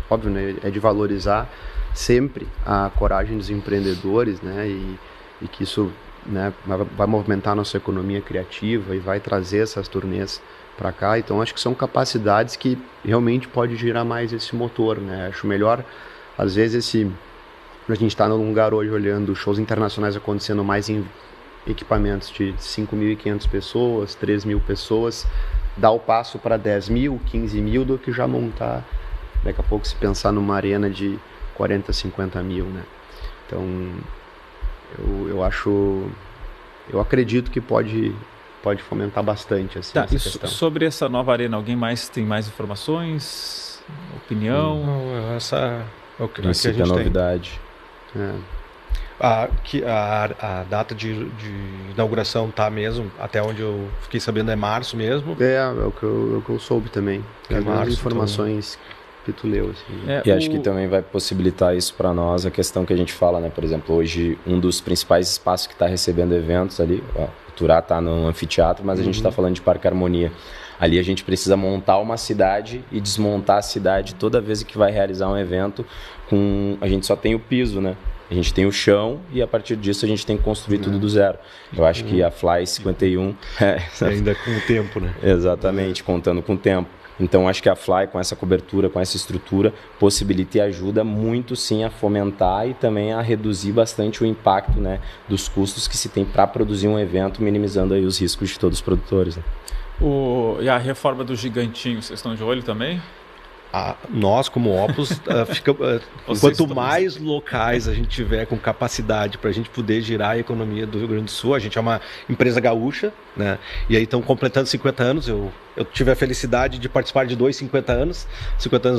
óbvio, né, é de valorizar sempre a coragem dos empreendedores, né, e que isso, né, vai movimentar a nossa economia criativa e vai trazer essas turnês para cá. Então acho que são capacidades que realmente pode girar mais esse motor, né? Acho melhor, às vezes, a gente está num lugar hoje olhando shows internacionais acontecendo mais em equipamentos de 5.500 pessoas, 3.000 pessoas, dar o passo para 10 mil, 15 mil, do que já montar, daqui a pouco, se pensar numa arena de 40, 50 mil, né? Então, eu acredito que pode fomentar bastante assim, essa questão. Sobre essa nova arena, alguém mais tem mais informações? Opinião? Não, essa é o que a gente tem. Novidade. A data de inauguração tá mesmo, até onde eu fiquei sabendo é março mesmo. É o que eu soube também. As informações que tu leu. Assim. E acho que também vai possibilitar isso para nós, a questão que a gente fala, né? Por exemplo, hoje um dos principais espaços que está recebendo eventos ali, o Turá está no anfiteatro, mas a gente está falando de Parque Harmonia. Ali a gente precisa montar uma cidade e desmontar a cidade toda vez que vai realizar um evento. A gente só tem o piso, né? A gente tem o chão e a partir disso a gente tem que construir tudo do zero. Eu acho que a Fly 51... ainda com o tempo, né? Exatamente, contando com o tempo. Então, acho que a Fly, com essa cobertura, com essa estrutura, possibilita e ajuda muito, sim, a fomentar e também a reduzir bastante o impacto, né, dos custos que se tem para produzir um evento, minimizando aí os riscos de todos os produtores. Né? E a reforma do Gigantinho, vocês estão de olho também? Nós, como Opus, quanto mais locais a gente tiver com capacidade para a gente poder girar a economia do Rio Grande do Sul, a gente é uma empresa gaúcha, né? E aí estão completando 50 anos, eu tive a felicidade de participar de 50 anos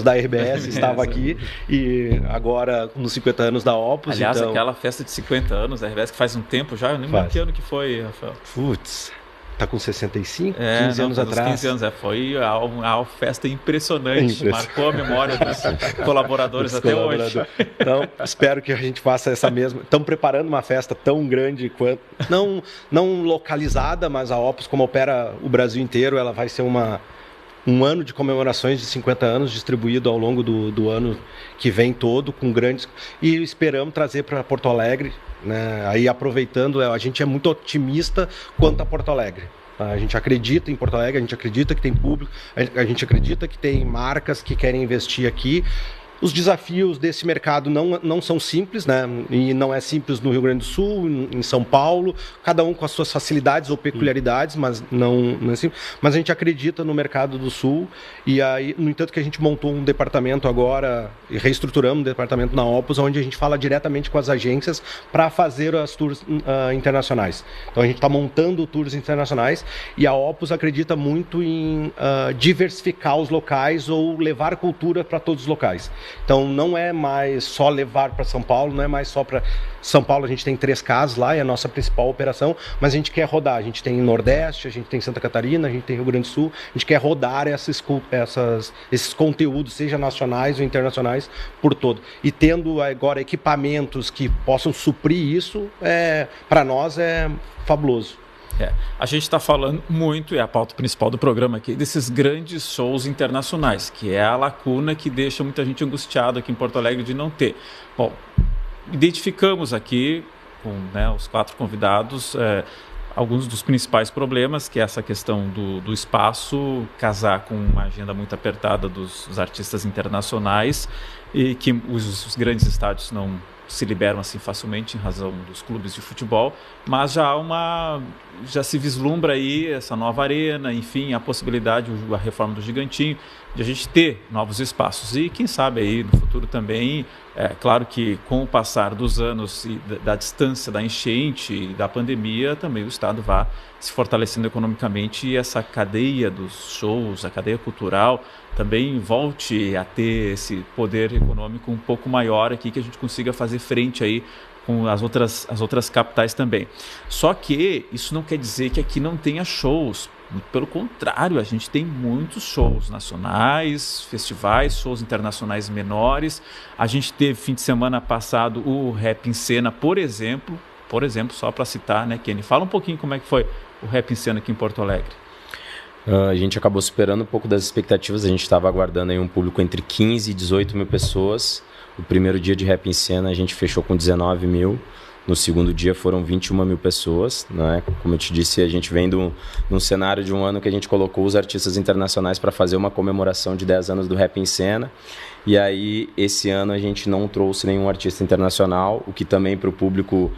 da RBS, estava aqui, e agora nos 50 anos da Opus. Aliás, aquela festa de 50 anos da RBS que faz um tempo já, eu nem lembro que ano que foi, Rafael. Putz... Tá com 65, 15 anos atrás. 15 anos, foi uma festa impressionante. Marcou a memória dos colaboradores até hoje. Então, espero que a gente faça essa mesma. Estamos preparando uma festa tão grande quanto. Não localizada, mas a Opus, como opera o Brasil inteiro, ela vai ser um ano de comemorações de 50 anos distribuído ao longo do ano que vem todo, com grandes. E esperamos trazer para Porto Alegre. Né? Aí aproveitando, a gente é muito otimista quanto a Porto Alegre. A gente acredita em Porto Alegre, a gente acredita que tem público, a gente acredita que tem marcas que querem investir aqui. Os desafios desse mercado não são simples, né? E não é simples no Rio Grande do Sul, em São Paulo, cada um com as suas facilidades ou peculiaridades, mas não é simples. Mas a gente acredita no mercado do Sul, e aí, no entanto, que a gente montou um departamento agora, e reestruturamos um departamento na Opus, onde a gente fala diretamente com as agências para fazer as tours internacionais. Então a gente está montando tours internacionais, e a Opus acredita muito em diversificar os locais ou levar cultura para todos os locais. Então não é mais só levar para São Paulo, não é mais só para São Paulo, a gente tem 3 casas lá, é a nossa principal operação, mas a gente quer rodar, a gente tem Nordeste, a gente tem Santa Catarina, a gente tem Rio Grande do Sul, a gente quer rodar esses conteúdos, seja nacionais ou internacionais, por todo. E tendo agora equipamentos que possam suprir isso, para nós é fabuloso. A gente está falando muito, e é a pauta principal do programa aqui, desses grandes shows internacionais, que é a lacuna que deixa muita gente angustiada aqui em Porto Alegre de não ter. Bom, identificamos aqui, com os 4 convidados, alguns dos principais problemas, que é essa questão do espaço, casar com uma agenda muito apertada dos artistas internacionais, e que os grandes estádios não se liberam assim facilmente em razão dos clubes de futebol, mas já se vislumbra aí essa nova arena, enfim, a possibilidade, a reforma do Gigantinho, de a gente ter novos espaços. E quem sabe aí no futuro também, claro que com o passar dos anos e da distância da enchente e da pandemia, também o Estado vá se fortalecendo economicamente, e essa cadeia dos shows, a cadeia cultural, também volte a ter esse poder econômico um pouco maior aqui, que a gente consiga fazer frente aí com as outras capitais também. Só que isso não quer dizer que aqui não tenha shows. Pelo contrário, a gente tem muitos shows nacionais, festivais, shows internacionais menores. A gente teve fim de semana passado o Rap em Cena, por exemplo, só para citar, né, Kenny? Fala um pouquinho como é que foi o Rap em Cena aqui em Porto Alegre. A gente acabou superando um pouco das expectativas, a gente estava aguardando aí um público entre 15 e 18 mil pessoas. O primeiro dia de Rap em Cena a gente fechou com 19 mil, no segundo dia foram 21 mil pessoas, né? Como eu te disse, a gente vem de um cenário de um ano que a gente colocou os artistas internacionais para fazer uma comemoração de 10 anos do Rap em Cena, e aí esse ano a gente não trouxe nenhum artista internacional, o que também para o público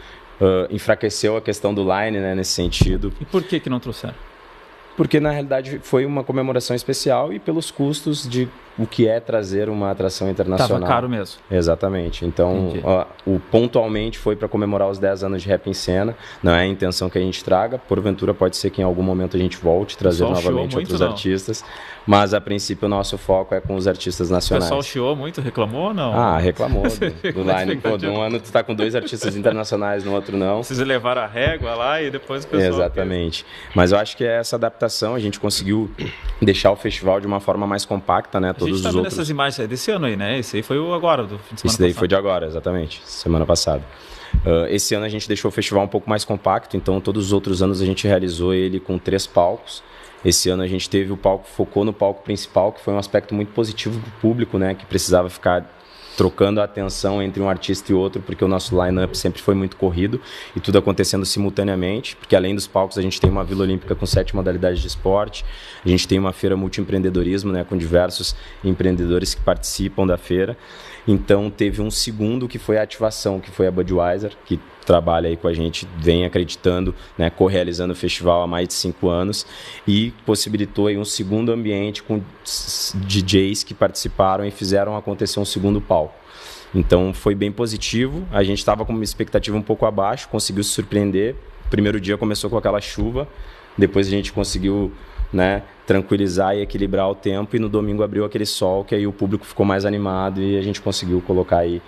enfraqueceu a questão do line, né, nesse sentido. E por que não trouxeram? Porque na realidade foi uma comemoração especial e pelos custos de o que é trazer uma atração internacional. Estava caro mesmo. Exatamente. Então, pontualmente foi para comemorar os 10 anos de Rap em Cena. Não é a intenção que a gente traga. Porventura pode ser que em algum momento a gente volte, trazer novamente outros artistas. Mas a princípio o nosso foco é com os artistas nacionais. O pessoal chiou muito, reclamou ou não? Reclamou do line. Pô, de um ano tu está com 2 artistas internacionais, no outro não. Precisa levar a régua lá e depois o pessoal... Exatamente. Mas eu acho que é essa adaptação, a gente conseguiu deixar o festival de uma forma mais compacta, né? A gente está vendo essas imagens desse ano aí, né? Esse aí foi o agora, do fim de semana. Esse daí foi de agora, exatamente, semana passada. Esse ano a gente deixou o festival um pouco mais compacto, então todos os outros anos a gente realizou ele com 3 palcos. Esse ano a gente teve focou no palco principal, que foi um aspecto muito positivo para o público, né? Que precisava ficar trocando a atenção entre um artista e outro, porque o nosso line-up sempre foi muito corrido e tudo acontecendo simultaneamente, porque além dos palcos a gente tem uma Vila Olímpica com 7 modalidades de esporte, a gente tem uma feira multiempreendedorismo, né, com diversos empreendedores que participam da feira. Então teve um segundo que foi a ativação, que foi a Budweiser, que trabalha aí com a gente, vem acreditando, né, co-realizando o festival há mais de 5 anos e possibilitou aí um segundo ambiente com DJs que participaram e fizeram acontecer um segundo palco. Então foi bem positivo, a gente estava com uma expectativa um pouco abaixo, conseguiu se surpreender. O primeiro dia começou com aquela chuva, depois a gente conseguiu, né, tranquilizar e equilibrar o tempo, e no domingo abriu aquele sol, que aí o público ficou mais animado e a gente conseguiu colocar aí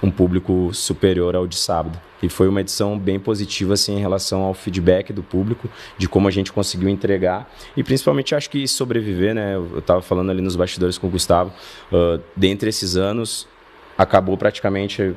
um público superior ao de sábado. E foi uma edição bem positiva assim, em relação ao feedback do público, de como a gente conseguiu entregar e principalmente acho que sobreviver, né? Eu estava falando ali nos bastidores com o Gustavo, dentre esses anos acabou praticamente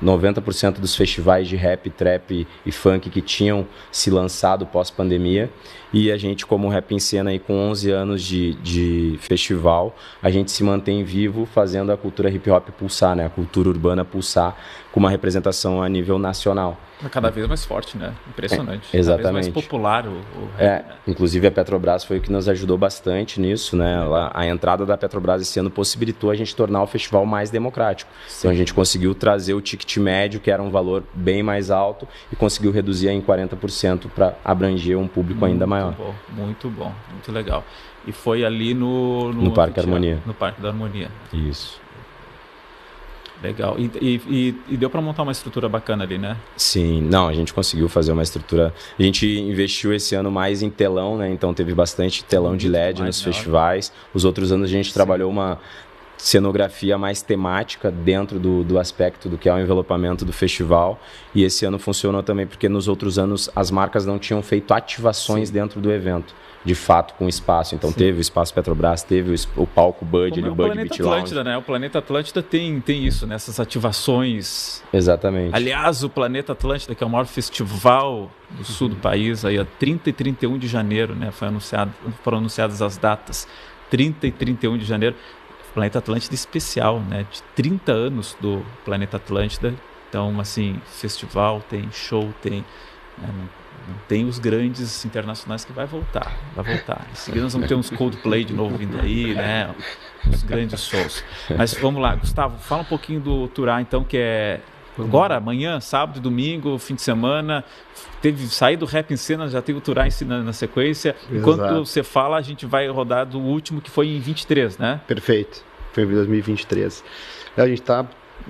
90% dos festivais de rap, trap e funk que tinham se lançado pós-pandemia, e a gente, como Rap em Cena, aí, com 11 anos de festival, a gente se mantém vivo fazendo a cultura hip-hop pulsar, né? A cultura urbana pulsar com uma representação a nível nacional. Cada vez mais forte, né? Impressionante. Exatamente. Cada vez mais popular o rap, né? Inclusive a Petrobras foi o que nos ajudou bastante nisso, né? A entrada da Petrobras esse ano possibilitou a gente tornar o festival mais democrático. Sim. Então a gente conseguiu trazer o ticket médio, que era um valor bem mais alto, e conseguiu reduzir em 40% para abranger um público ainda maior. Muito bom, muito legal. E foi ali no Parque Harmonia. No Parque da Harmonia. Isso. Legal. E deu para montar uma estrutura bacana ali, né? Sim, não, a gente conseguiu fazer uma estrutura. A gente investiu esse ano mais em telão, né? Então teve bastante telão de LED nos festivais. Os outros anos a gente trabalhou uma cenografia mais temática dentro do aspecto do que é o envelopamento do festival, e esse ano funcionou também porque nos outros anos as marcas não tinham feito ativações dentro do evento, de fato, com espaço. Então teve o espaço Petrobras, teve o palco Bud, o Bud Beach Lounge. Né? O Planeta Atlântida tem isso, né? Essas ativações. Exatamente. Aliás, o Planeta Atlântida, que é o maior festival do sul do país, aí a 30 e 31 de janeiro, né? Foram anunciadas as datas, 30 e 31 de janeiro. Planeta Atlântida especial, né? De 30 anos do Planeta Atlântida. Então, assim, festival, tem show, tem... tem os grandes internacionais que vai voltar. Em seguida nós vamos ter uns Coldplay de novo vindo aí, né? Os grandes shows. Mas vamos lá, Gustavo, fala um pouquinho do Turá, então, que é agora, amanhã, sábado, domingo, fim de semana. Teve sair do Rap em Cena, já teve o Turá na sequência. Enquanto você fala, a gente vai rodar do último, que foi em 23, né? Perfeito, foi em 2023. A gente está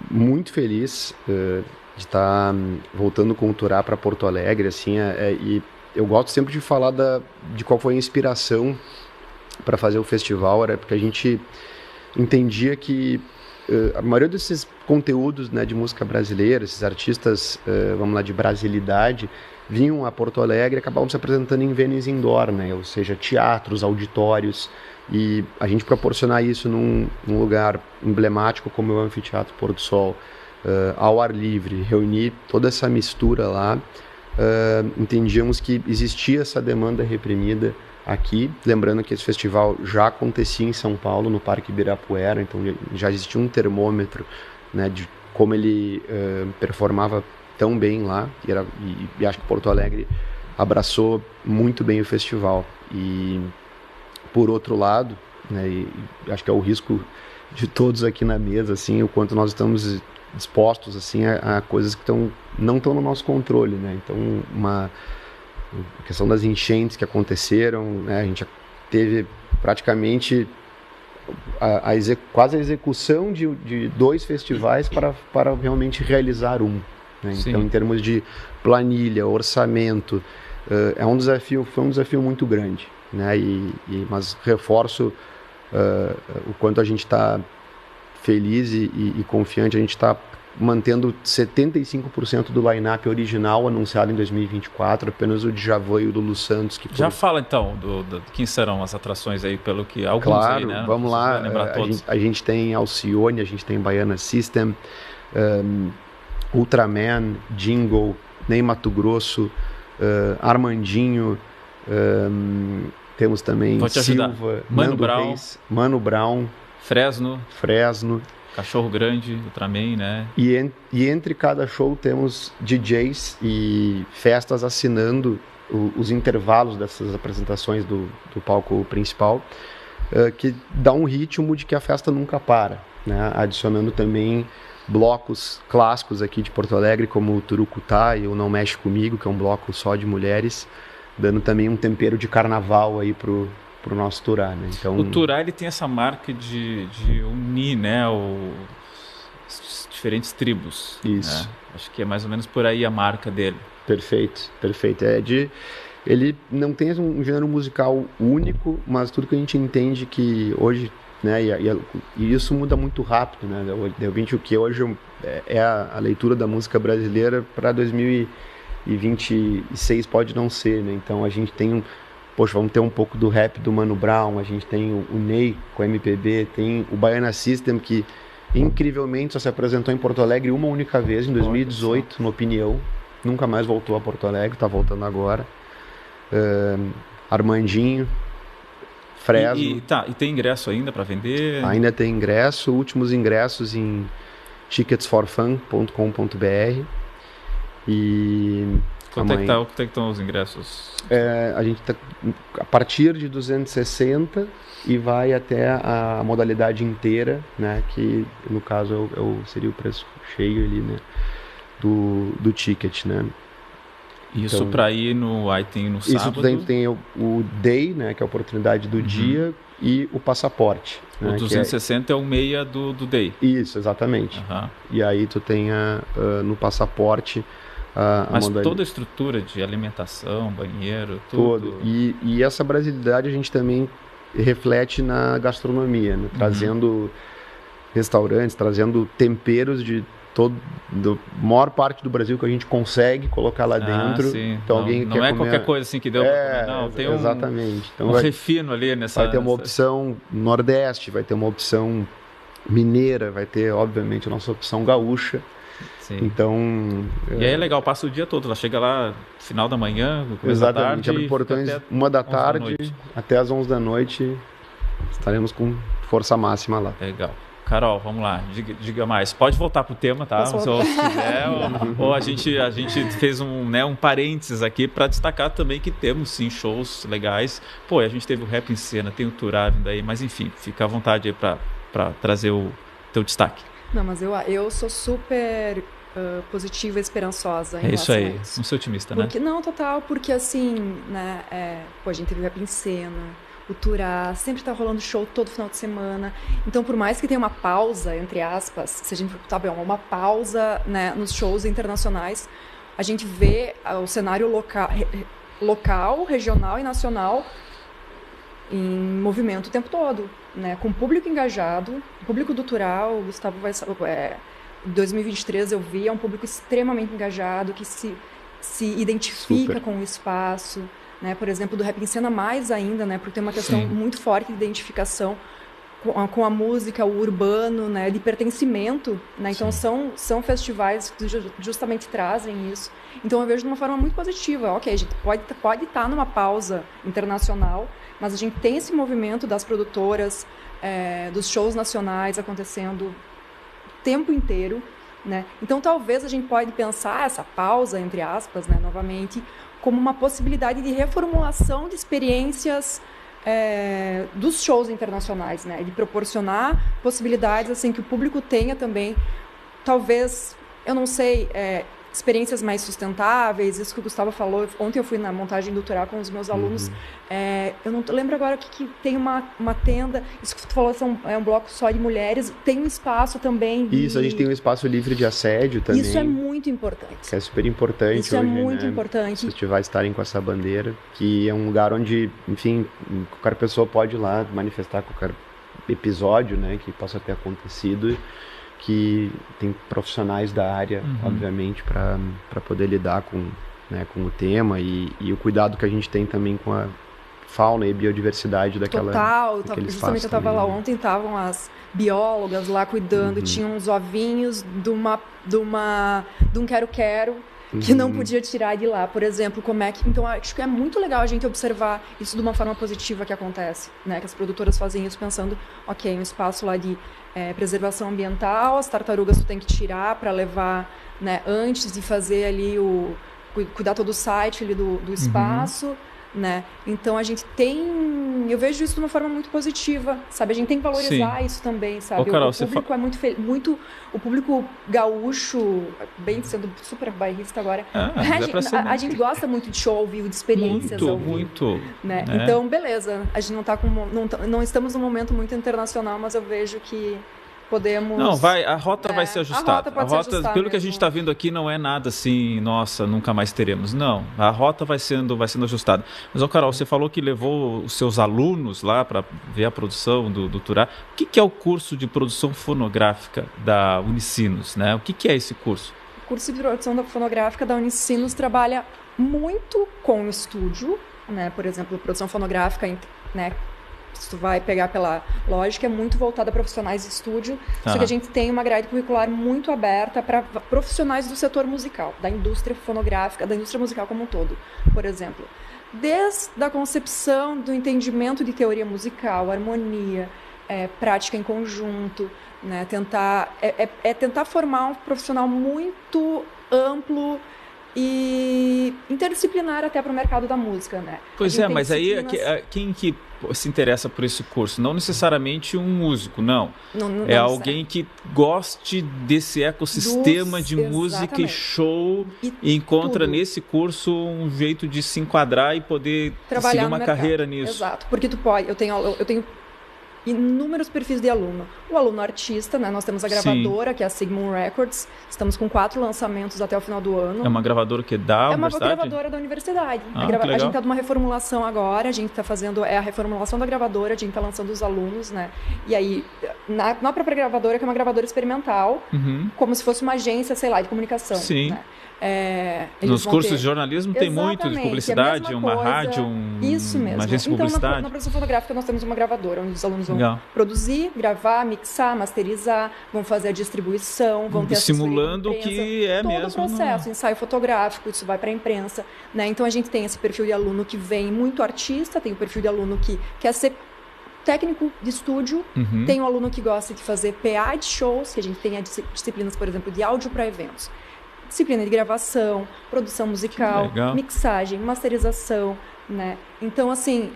muito feliz de estar voltando com o Turá para Porto Alegre, assim, e eu gosto sempre de falar de qual foi a inspiração para fazer o festival, era porque a gente entendia que a maioria desses conteúdos, né, de música brasileira, esses artistas, vamos lá, de brasilidade, vinham a Porto Alegre e acabavam se apresentando em Venice Indoor, né, ou seja, teatros, auditórios, e a gente proporcionar isso num lugar emblemático como o Anfiteatro Pôr do Sol, ao ar livre, reunir toda essa mistura lá, entendíamos que existia essa demanda reprimida aqui, lembrando que esse festival já acontecia em São Paulo, no Parque Ibirapuera, então já existia um termômetro, né, de como ele performava tão bem lá, e acho que Porto Alegre abraçou muito bem o festival. E por outro lado, né, e acho que é o risco de todos aqui na mesa, assim, o quanto nós estamos dispostos assim a coisas que não estão no nosso controle, né? Então a questão das enchentes que aconteceram, né? A gente teve praticamente quase a execução de 2 festivais para realmente realizar um, né? Então, em termos de planilha, orçamento, foi um desafio muito grande, né? Mas reforço o quanto a gente está feliz e confiante. A gente está mantendo 75% do line-up original anunciado em 2024, apenas o Djavan e o Lulu Santos. Já fala então de quem serão as atrações aí, pelo que alguns claro, aí, né? Vamos lá, a gente tem Alcione, a gente tem Baiana System, Ultraman, Jingle, Ney Matogrosso, Armandinho, temos também Silva, Mano Brown, Mano Brown, Fresno. Cachorro Grande, Ultraman, né? E entre cada show temos DJs e festas assinando os intervalos dessas apresentações do palco principal, que dá um ritmo de que a festa nunca para, né? Adicionando também blocos clássicos aqui de Porto Alegre, como o Turucutá e o Não Mexe Comigo, que é um bloco só de mulheres, dando também um tempero de carnaval aí pro nosso Turá, né? Então, o Turá, ele tem essa marca de unir, né, as diferentes tribos. Isso. Né? Acho que é mais ou menos por aí a marca dele. Perfeito. Ele não tem um gênero musical único, mas tudo que a gente entende que hoje, né, e isso muda muito rápido, né? De repente, o que hoje é a leitura da música brasileira para 2026 pode não ser, né? Então a gente tem vamos ter um pouco do rap do Mano Brown, a gente tem o Ney com o MPB, tem o Baiana System, que incrivelmente só se apresentou em Porto Alegre uma única vez, em 2018, no Opinião, nunca mais voltou a Porto Alegre, tá voltando agora. Armandinho, Fresno. E tem ingresso ainda para vender? Ainda tem ingresso, últimos ingressos em ticketsforfun.com.br. E quanto é que estão os ingressos? A gente tá a partir de 260 e vai até a modalidade inteira, né? Que no caso seria o preço cheio ali, né? Do ticket, né? Isso então, para ir aí tem no sábado? Isso tem o day, né? Que é a oportunidade do dia, e o passaporte. O 260 é o meia do day. Isso, exatamente. E aí tu tem no passaporte mas toda a estrutura de alimentação, banheiro, tudo. E essa brasilidade a gente também reflete na gastronomia, né? Trazendo restaurantes, trazendo temperos de maior parte do Brasil que a gente consegue colocar lá dentro. Sim. Então alguém não é comer... qualquer coisa assim que deu pra comer, não. Tem exatamente. Então refino ali nessa... Vai ter uma opção Nordeste, vai ter uma opção mineira, vai ter, obviamente, a nossa opção gaúcha. Sim. Então... E aí é legal, passa o dia todo, ela chega lá final da manhã, começo da tarde... Exatamente, abre portões 1h até as 11 da noite, estaremos com força máxima lá. Legal. Carol, vamos lá, diga mais. Pode voltar pro tema, tá? Se quiser, ou a gente fez um parênteses aqui para destacar também que temos sim shows legais. Pô, a gente teve o Rap em Cena, tem o Turá vindo aí, mas enfim, fica à vontade aí para trazer o teu destaque. Não, mas eu sou super positiva e esperançosa. É isso aí, não sou otimista, né? Não, total, porque assim, né, a gente teve o Rap em Cena, o Turá, sempre tá rolando show todo final de semana. Então, por mais que tenha uma pausa, entre aspas, se a gente uma pausa, né, nos shows internacionais, a gente vê o cenário local, regional e nacional em movimento o tempo todo, né, com o público engajado, o público do Turá, o Gustavo vai saber, em 2023 eu vi, é um público extremamente engajado, que se identifica com o espaço, né? Por exemplo, do Rap em Cena mais ainda, né? Porque tem uma questão muito forte de identificação com a música, o urbano, né? De pertencimento, né? Então são festivais que justamente trazem isso. Então eu vejo de uma forma muito positiva. Ok, a gente pode estar numa pausa internacional, mas a gente tem esse movimento das produtoras, dos shows nacionais acontecendo o tempo inteiro, né? Então talvez a gente pode pensar essa pausa, entre aspas, né? Novamente, como uma possibilidade de reformulação de experiências dos shows internacionais, né? De proporcionar possibilidades assim que o público tenha também, talvez, eu não sei, experiências mais sustentáveis, isso que o Gustavo falou. Ontem eu fui na montagem do Turá com os meus alunos, eu não lembro agora que tem uma tenda, isso que tu falou, é um bloco só de mulheres, tem um espaço também Isso, a gente tem um espaço livre de assédio também. Isso é muito importante. Que é super importante isso hoje, é muito né? importante. Os festivais estarem com essa bandeira, que é um lugar onde, enfim, qualquer pessoa pode ir lá manifestar qualquer episódio, né, que possa ter acontecido, que tem profissionais da área, obviamente, para poder lidar com o tema e o cuidado que a gente tem também com a fauna e biodiversidade daquele justamente eu estava lá ontem, estavam as biólogas lá cuidando, tinham uns ovinhos de um quero-quero que não podia tirar de lá, por exemplo, como é que... Então, acho que é muito legal a gente observar isso de uma forma positiva que acontece, né? Que as produtoras fazem isso pensando, ok, um espaço lá de preservação ambiental, as tartarugas tu tem que tirar para levar, né, antes de fazer ali cuidar todo o site ali do espaço, né? Então a gente eu vejo isso de uma forma muito positiva, sabe? A gente tem que valorizar isso também, sabe? Carol, o público é muito o público gaúcho, bem sendo super bairrista agora, a gente gosta muito de show ao vivo, de experiências ao vivo, muito, né? Então, beleza, a gente não estamos num momento muito internacional, mas eu vejo que podemos... Não, a rota vai ser ajustada. A rota, pelo que a gente está vendo aqui, não é nada assim, nossa, nunca mais teremos. Não, a rota vai sendo ajustada. Mas, Carol, você falou que levou os seus alunos lá para ver a produção do Turá. O que é o curso de produção fonográfica da Unicinos, né? O que é esse curso? O curso de produção fonográfica da Unicinos trabalha muito com o estúdio, né? Por exemplo, produção fonográfica, né? Se tu vai pegar pela lógica, é muito voltada a profissionais de estúdio, só que a gente tem uma grade curricular muito aberta para profissionais do setor musical, da indústria fonográfica, da indústria musical como um todo. Por exemplo, desde a concepção do entendimento de teoria musical, harmonia, prática em conjunto, né? Tentar formar um profissional muito amplo e interdisciplinar até para o mercado da música, né? Pois mas aí quem que se interessa por esse curso? Não necessariamente um músico, não é alguém que goste desse ecossistema de música e show e encontra nesse curso um jeito de se enquadrar e poder seguir uma carreira nisso. Exato, porque eu tenho inúmeros perfis de aluno. O aluno artista, né? Nós temos a gravadora, que é a Sigmund Records. Estamos com 4 lançamentos até o final do ano. É uma gravadora que dá universidade? É uma gravadora da universidade. A gente está numa reformulação agora, a gente está fazendo a reformulação da gravadora, a gente está lançando os alunos, né? E aí, na própria gravadora, que é uma gravadora experimental, como se fosse uma agência, sei lá, de comunicação. Sim. Né? Nos cursos de jornalismo tem muito de publicidade, uma rádio, uma agência de publicidade. Então, na produção fonográfica nós temos uma gravadora, onde os alunos vão produzir, gravar, mixar, masterizar, vão fazer a distribuição, vão ter simulando o que é todo mesmo. Todo o processo, ensaio fotográfico, isso vai para a imprensa, né? Então a gente tem esse perfil de aluno que vem muito artista, tem o perfil de aluno que quer ser técnico de estúdio, tem um aluno que gosta de fazer PA de shows, que a gente tem disciplinas, por exemplo, de áudio para eventos. Disciplina de gravação, produção musical, mixagem, masterização, né? Então, assim,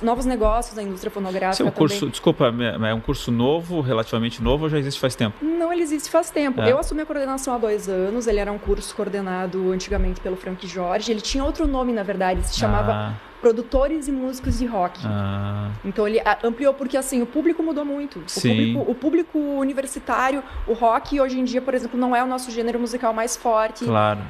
novos negócios na indústria fonográfica. Desculpa, é um curso novo, relativamente novo, ou já existe faz tempo? Não, ele existe faz tempo. Eu assumi a coordenação há 2 anos, ele era um curso coordenado antigamente pelo Frank Jorge, ele tinha outro nome, na verdade, se chamava Produtores e Músicos de Rock. Então ele ampliou, porque assim, o público mudou muito. O público universitário, o rock hoje em dia, por exemplo, não é o nosso gênero musical mais forte. Claro.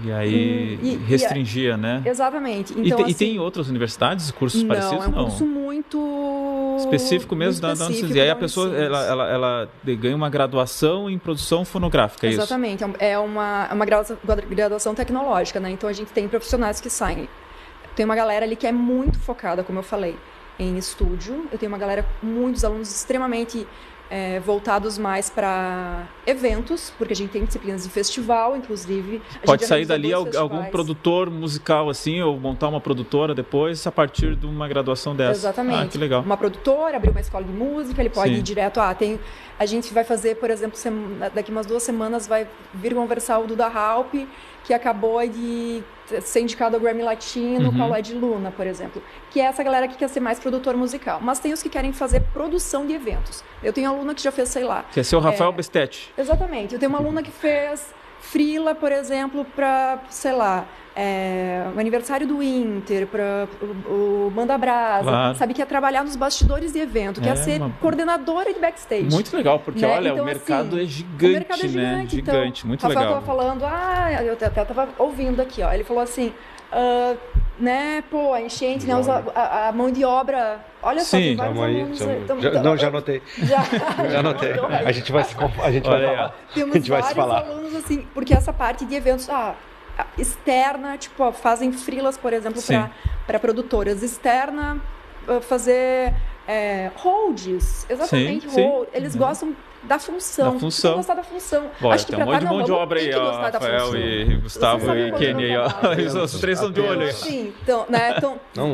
E aí restringia, né? Exatamente. Então, e tem outras universidades, cursos parecidos? Não, é um curso muito específico mesmo da Unicinos. E aí a pessoa ela ganha uma graduação em produção fonográfica, é Exatamente. Isso? É uma graduação tecnológica, né? Então a gente tem profissionais que saem. Tem uma galera ali que é muito focada, como eu falei, em estúdio. Eu tenho uma galera, muitos alunos extremamente voltados mais para eventos, porque a gente tem disciplinas de festival, inclusive. Pode sair dali algum produtor musical, assim, ou montar uma produtora depois, a partir de uma graduação dessa. Exatamente. Que legal. Uma produtora, abrir uma escola de música, ele pode ir direto. A gente vai fazer, por exemplo, daqui umas 2 semanas vai vir conversar o Duda Halp, que acabou de ser indicado ao Grammy Latino com a Led Luna, por exemplo. Que é essa galera que quer ser mais produtor musical. Mas tem os que querem fazer produção de eventos. Eu tenho aluna que já fez, sei lá... Quer ser o Rafael Bestetti. Exatamente. Eu tenho uma aluna que fez freela, por exemplo, para, sei lá... o aniversário do Inter, para o Manda Brasa, sabe, que é trabalhar nos bastidores de evento, que é ser coordenadora de backstage. Muito legal, porque né? olha, então, o mercado é gigante, o mercado é gigante, né? Gigante, então, muito Rafael legal. Rafael estava falando, eu até estava ouvindo aqui, ele falou assim, né, pô, a enchente, né, a mão de obra, olha só, tem vários alunos... Já anotei. Já anotei. A gente vai falar. Temos vários alunos, assim, porque essa parte de eventos... externa, tipo, fazem freelas, por exemplo, para produtoras. Externa, fazer holds, exatamente, hold. Eles gostam da função. Tem que gostar da função. Bom, acho que tem um monte de mão de obra aí, ó, Rafael e Gustavo e Kenny aí, ó. Os três são de olho aí. Sim, então, né,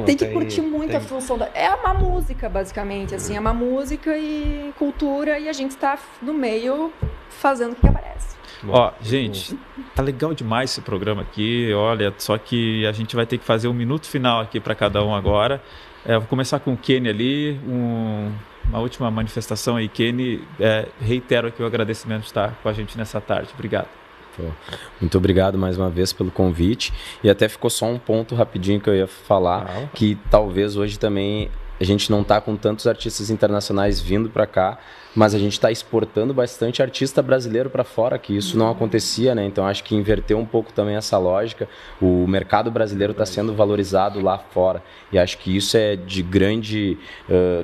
tem que curtir muito a função. É amar música, basicamente, assim, amar música e cultura, e a gente está no meio fazendo o que aparece. Ó, gente, tá legal demais esse programa aqui, olha, só que a gente vai ter que fazer um minuto final aqui para cada um agora. Vou começar com o Kenny ali, uma última manifestação aí, Kenny. Reitero aqui o agradecimento de estar com a gente nessa tarde. Obrigado. Muito obrigado mais uma vez pelo convite. E até ficou só um ponto rapidinho que eu ia falar, que talvez hoje também a gente não está com tantos artistas internacionais vindo para cá, mas a gente está exportando bastante artista brasileiro para fora, que isso não acontecia, né? Então acho que inverteu um pouco também essa lógica. O mercado brasileiro está sendo valorizado lá fora, e acho que isso é de grande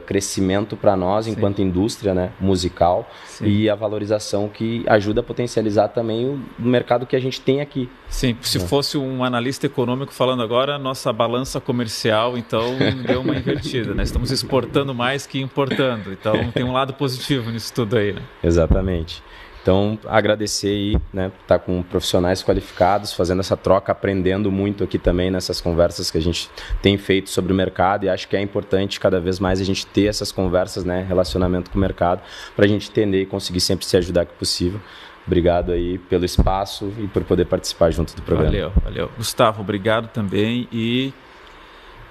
crescimento para nós enquanto indústria, né, musical. Sim. E a valorização que ajuda a potencializar também o mercado que a gente tem aqui. Sim, se fosse um analista econômico falando agora, nossa balança comercial então deu uma invertida, né? Estamos exportando mais que importando, então tem um lado positivo nisso tudo aí, né? Exatamente. Então, agradecer aí, né, estar com profissionais qualificados, fazendo essa troca, aprendendo muito aqui também nessas conversas que a gente tem feito sobre o mercado, e acho que é importante cada vez mais a gente ter essas conversas, né, relacionamento com o mercado, para a gente entender e conseguir sempre se ajudar que possível. Obrigado aí pelo espaço e por poder participar junto do programa. Valeu. Gustavo, obrigado também, e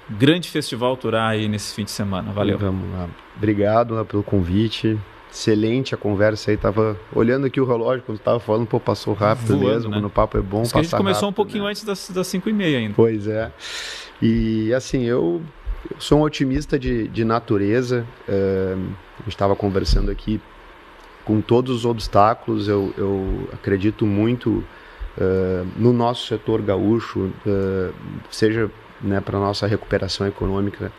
grande festival Turá aí nesse fim de semana. Valeu. Vamos lá. Obrigado pelo convite. Excelente a conversa aí. Tava olhando aqui o relógio quando estava falando, passou rápido voando, mesmo. Né? Quando o papo é bom, passar rápido. A gente começou rápido, um pouquinho antes das 5h30 ainda. Pois é. E assim, eu sou um otimista de natureza. A gente estava conversando aqui, com todos os obstáculos, eu acredito muito no nosso setor gaúcho, seja, né, para a nossa recuperação econômica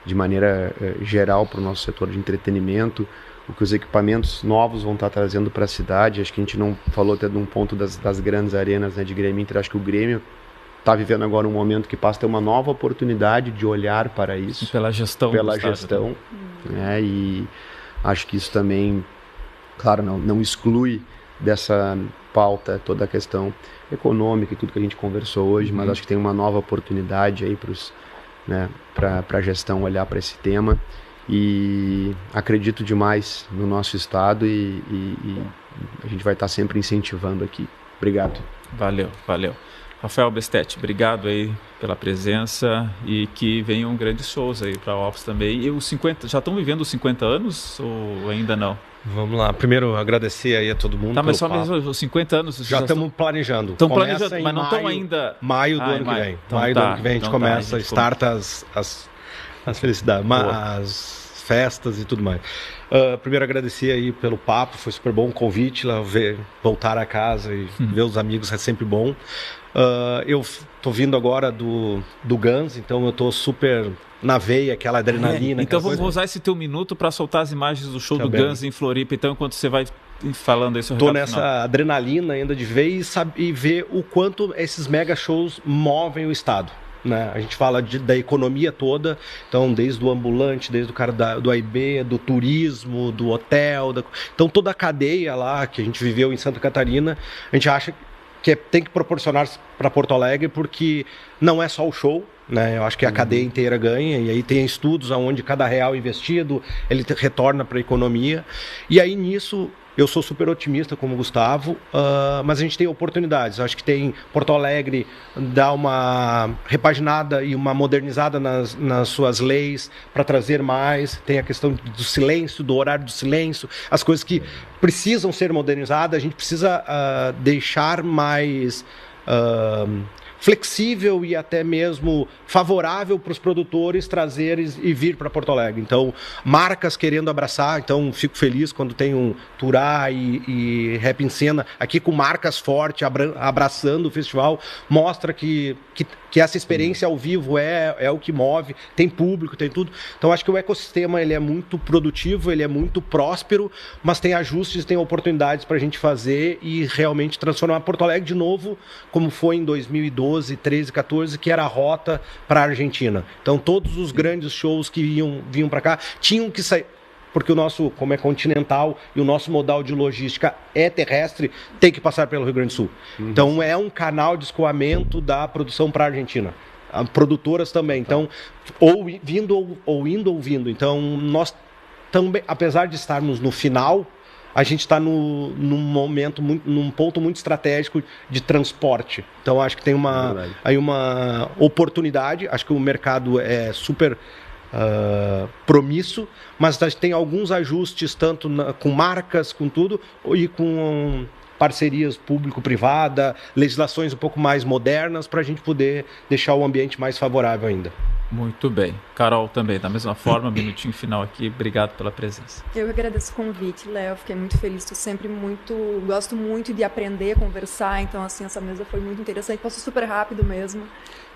de maneira geral, para o nosso setor de entretenimento, o que os equipamentos novos vão estar trazendo para a cidade. Acho que a gente não falou até de um ponto das grandes arenas, né, de Grêmio Inter. Acho que o Grêmio está vivendo agora um momento que passa a ter uma nova oportunidade de olhar para isso. E pela gestão. Né, e acho que isso também, claro, não exclui dessa pauta toda a questão econômica e tudo que a gente conversou hoje, mas acho que tem uma nova oportunidade aí para a gestão olhar para esse tema, e acredito demais no nosso estado, e a gente vai estar sempre incentivando aqui. Obrigado. Valeu. Rafael Bestetti, obrigado aí pela presença, e que venham grandes shows aí para a Alps também. E os 50, já estão vivendo os 50 anos ou ainda não? Vamos lá, primeiro agradecer aí a todo mundo. Tá, mas só mesmo os 50 anos. Já estamos planejando. Estão planejando, mas não estão ainda. Maio do ano que vem. Então maio do ano que vem a gente começa, starta as felicidades, as festas e tudo mais. Primeiro agradecer aí pelo papo, foi super bom o convite, voltar a casa e ver os amigos é sempre bom. Eu tô vindo agora do Guns, então eu tô super na veia, aquela adrenalina. Então vamos usar esse teu minuto para soltar as imagens do show do Guns em Floripa, então, enquanto você vai falando isso. Tô nessa adrenalina ainda de ver e ver o quanto esses mega shows movem o estado. Né? A gente fala da economia toda, então desde o ambulante, desde o cara do AIB, do turismo, do hotel, então toda a cadeia lá que a gente viveu em Santa Catarina, a gente acha que tem que proporcionar para Porto Alegre, porque não é só o show, né? Eu acho que a cadeia inteira ganha, e aí tem estudos onde cada real investido ele retorna para a economia, e aí nisso eu sou super otimista como o Gustavo, mas a gente tem oportunidades. Eu acho que tem Porto Alegre dá uma repaginada e uma modernizada nas suas leis para trazer mais. Tem a questão do silêncio, do horário do silêncio, as coisas que precisam ser modernizadas. A gente precisa deixar mais flexível e até mesmo favorável para os produtores trazerem e vir para Porto Alegre. Então, marcas querendo abraçar, então fico feliz quando tem um Turá e Rap em Cena aqui com marcas fortes, abraçando o festival, mostra que essa experiência ao vivo é o que move, tem público, tem tudo. Então, acho que o ecossistema ele é muito produtivo, ele é muito próspero, mas tem ajustes, tem oportunidades para a gente fazer e realmente transformar Porto Alegre de novo, como foi em 2012, 13, 14, que era a rota para a Argentina. Então, todos os grandes shows que vinham para cá tinham que sair. porque o nosso, como é continental e o nosso modal de logística é terrestre, tem que passar pelo Rio Grande do Sul. Então é um canal de escoamento da produção para a Argentina. Produtoras também. Então, ou indo ou vindo. Então, nós também, apesar de estarmos no final, a gente está num momento, num ponto muito estratégico de transporte. Então, acho que tem aí uma oportunidade. Acho que o mercado é super promísso, mas tem alguns ajustes, tanto com marcas, com tudo, e com parcerias público-privada, legislações um pouco mais modernas, para a gente poder deixar o ambiente mais favorável ainda. Muito bem. Carol também, da mesma forma, minutinho final aqui, obrigado pela presença. Eu agradeço o convite, Léo, fiquei muito feliz, gosto muito de aprender, conversar, então assim, essa mesa foi muito interessante, passou super rápido mesmo,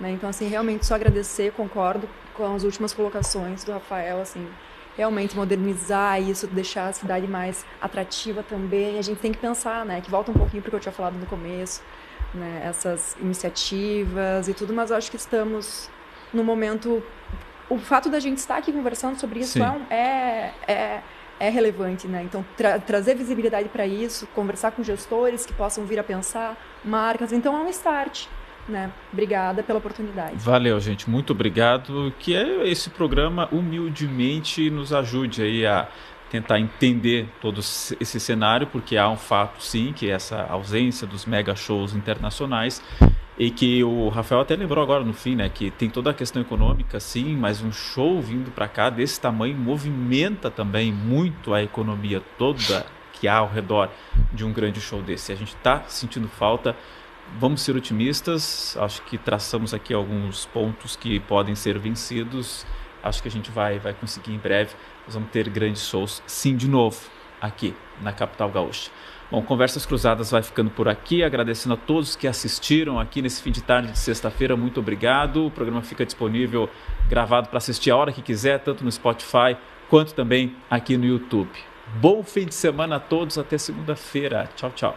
né? Então assim, realmente só agradecer, concordo com as últimas colocações do Rafael, assim, realmente modernizar isso, deixar a cidade mais atrativa também, a gente tem que pensar, né, que volta um pouquinho para o que eu tinha falado no começo, né, essas iniciativas e tudo, mas eu acho que estamos no momento, o fato da gente estar aqui conversando sobre isso é relevante, né? Então, trazer visibilidade para isso, conversar com gestores que possam vir a pensar, marcas, então é um start, né? Obrigada pela oportunidade. Valeu, gente, muito obrigado, que esse programa humildemente nos ajude aí a tentar entender todo esse cenário, porque há um fato, sim, que é essa ausência dos mega shows internacionais, e que o Rafael até lembrou agora no fim, né, que tem toda a questão econômica, sim, mas um show vindo para cá desse tamanho movimenta também muito a economia toda que há ao redor de um grande show desse. A gente está sentindo falta, vamos ser otimistas, acho que traçamos aqui alguns pontos que podem ser vencidos, acho que a gente vai conseguir em breve, nós vamos ter grandes shows, sim, de novo, aqui na capital gaúcha. Bom, Conversas Cruzadas vai ficando por aqui, agradecendo a todos que assistiram aqui nesse fim de tarde de sexta-feira, muito obrigado. O programa fica disponível, gravado para assistir a hora que quiser, tanto no Spotify quanto também aqui no YouTube. Bom fim de semana a todos, até segunda-feira. Tchau, tchau.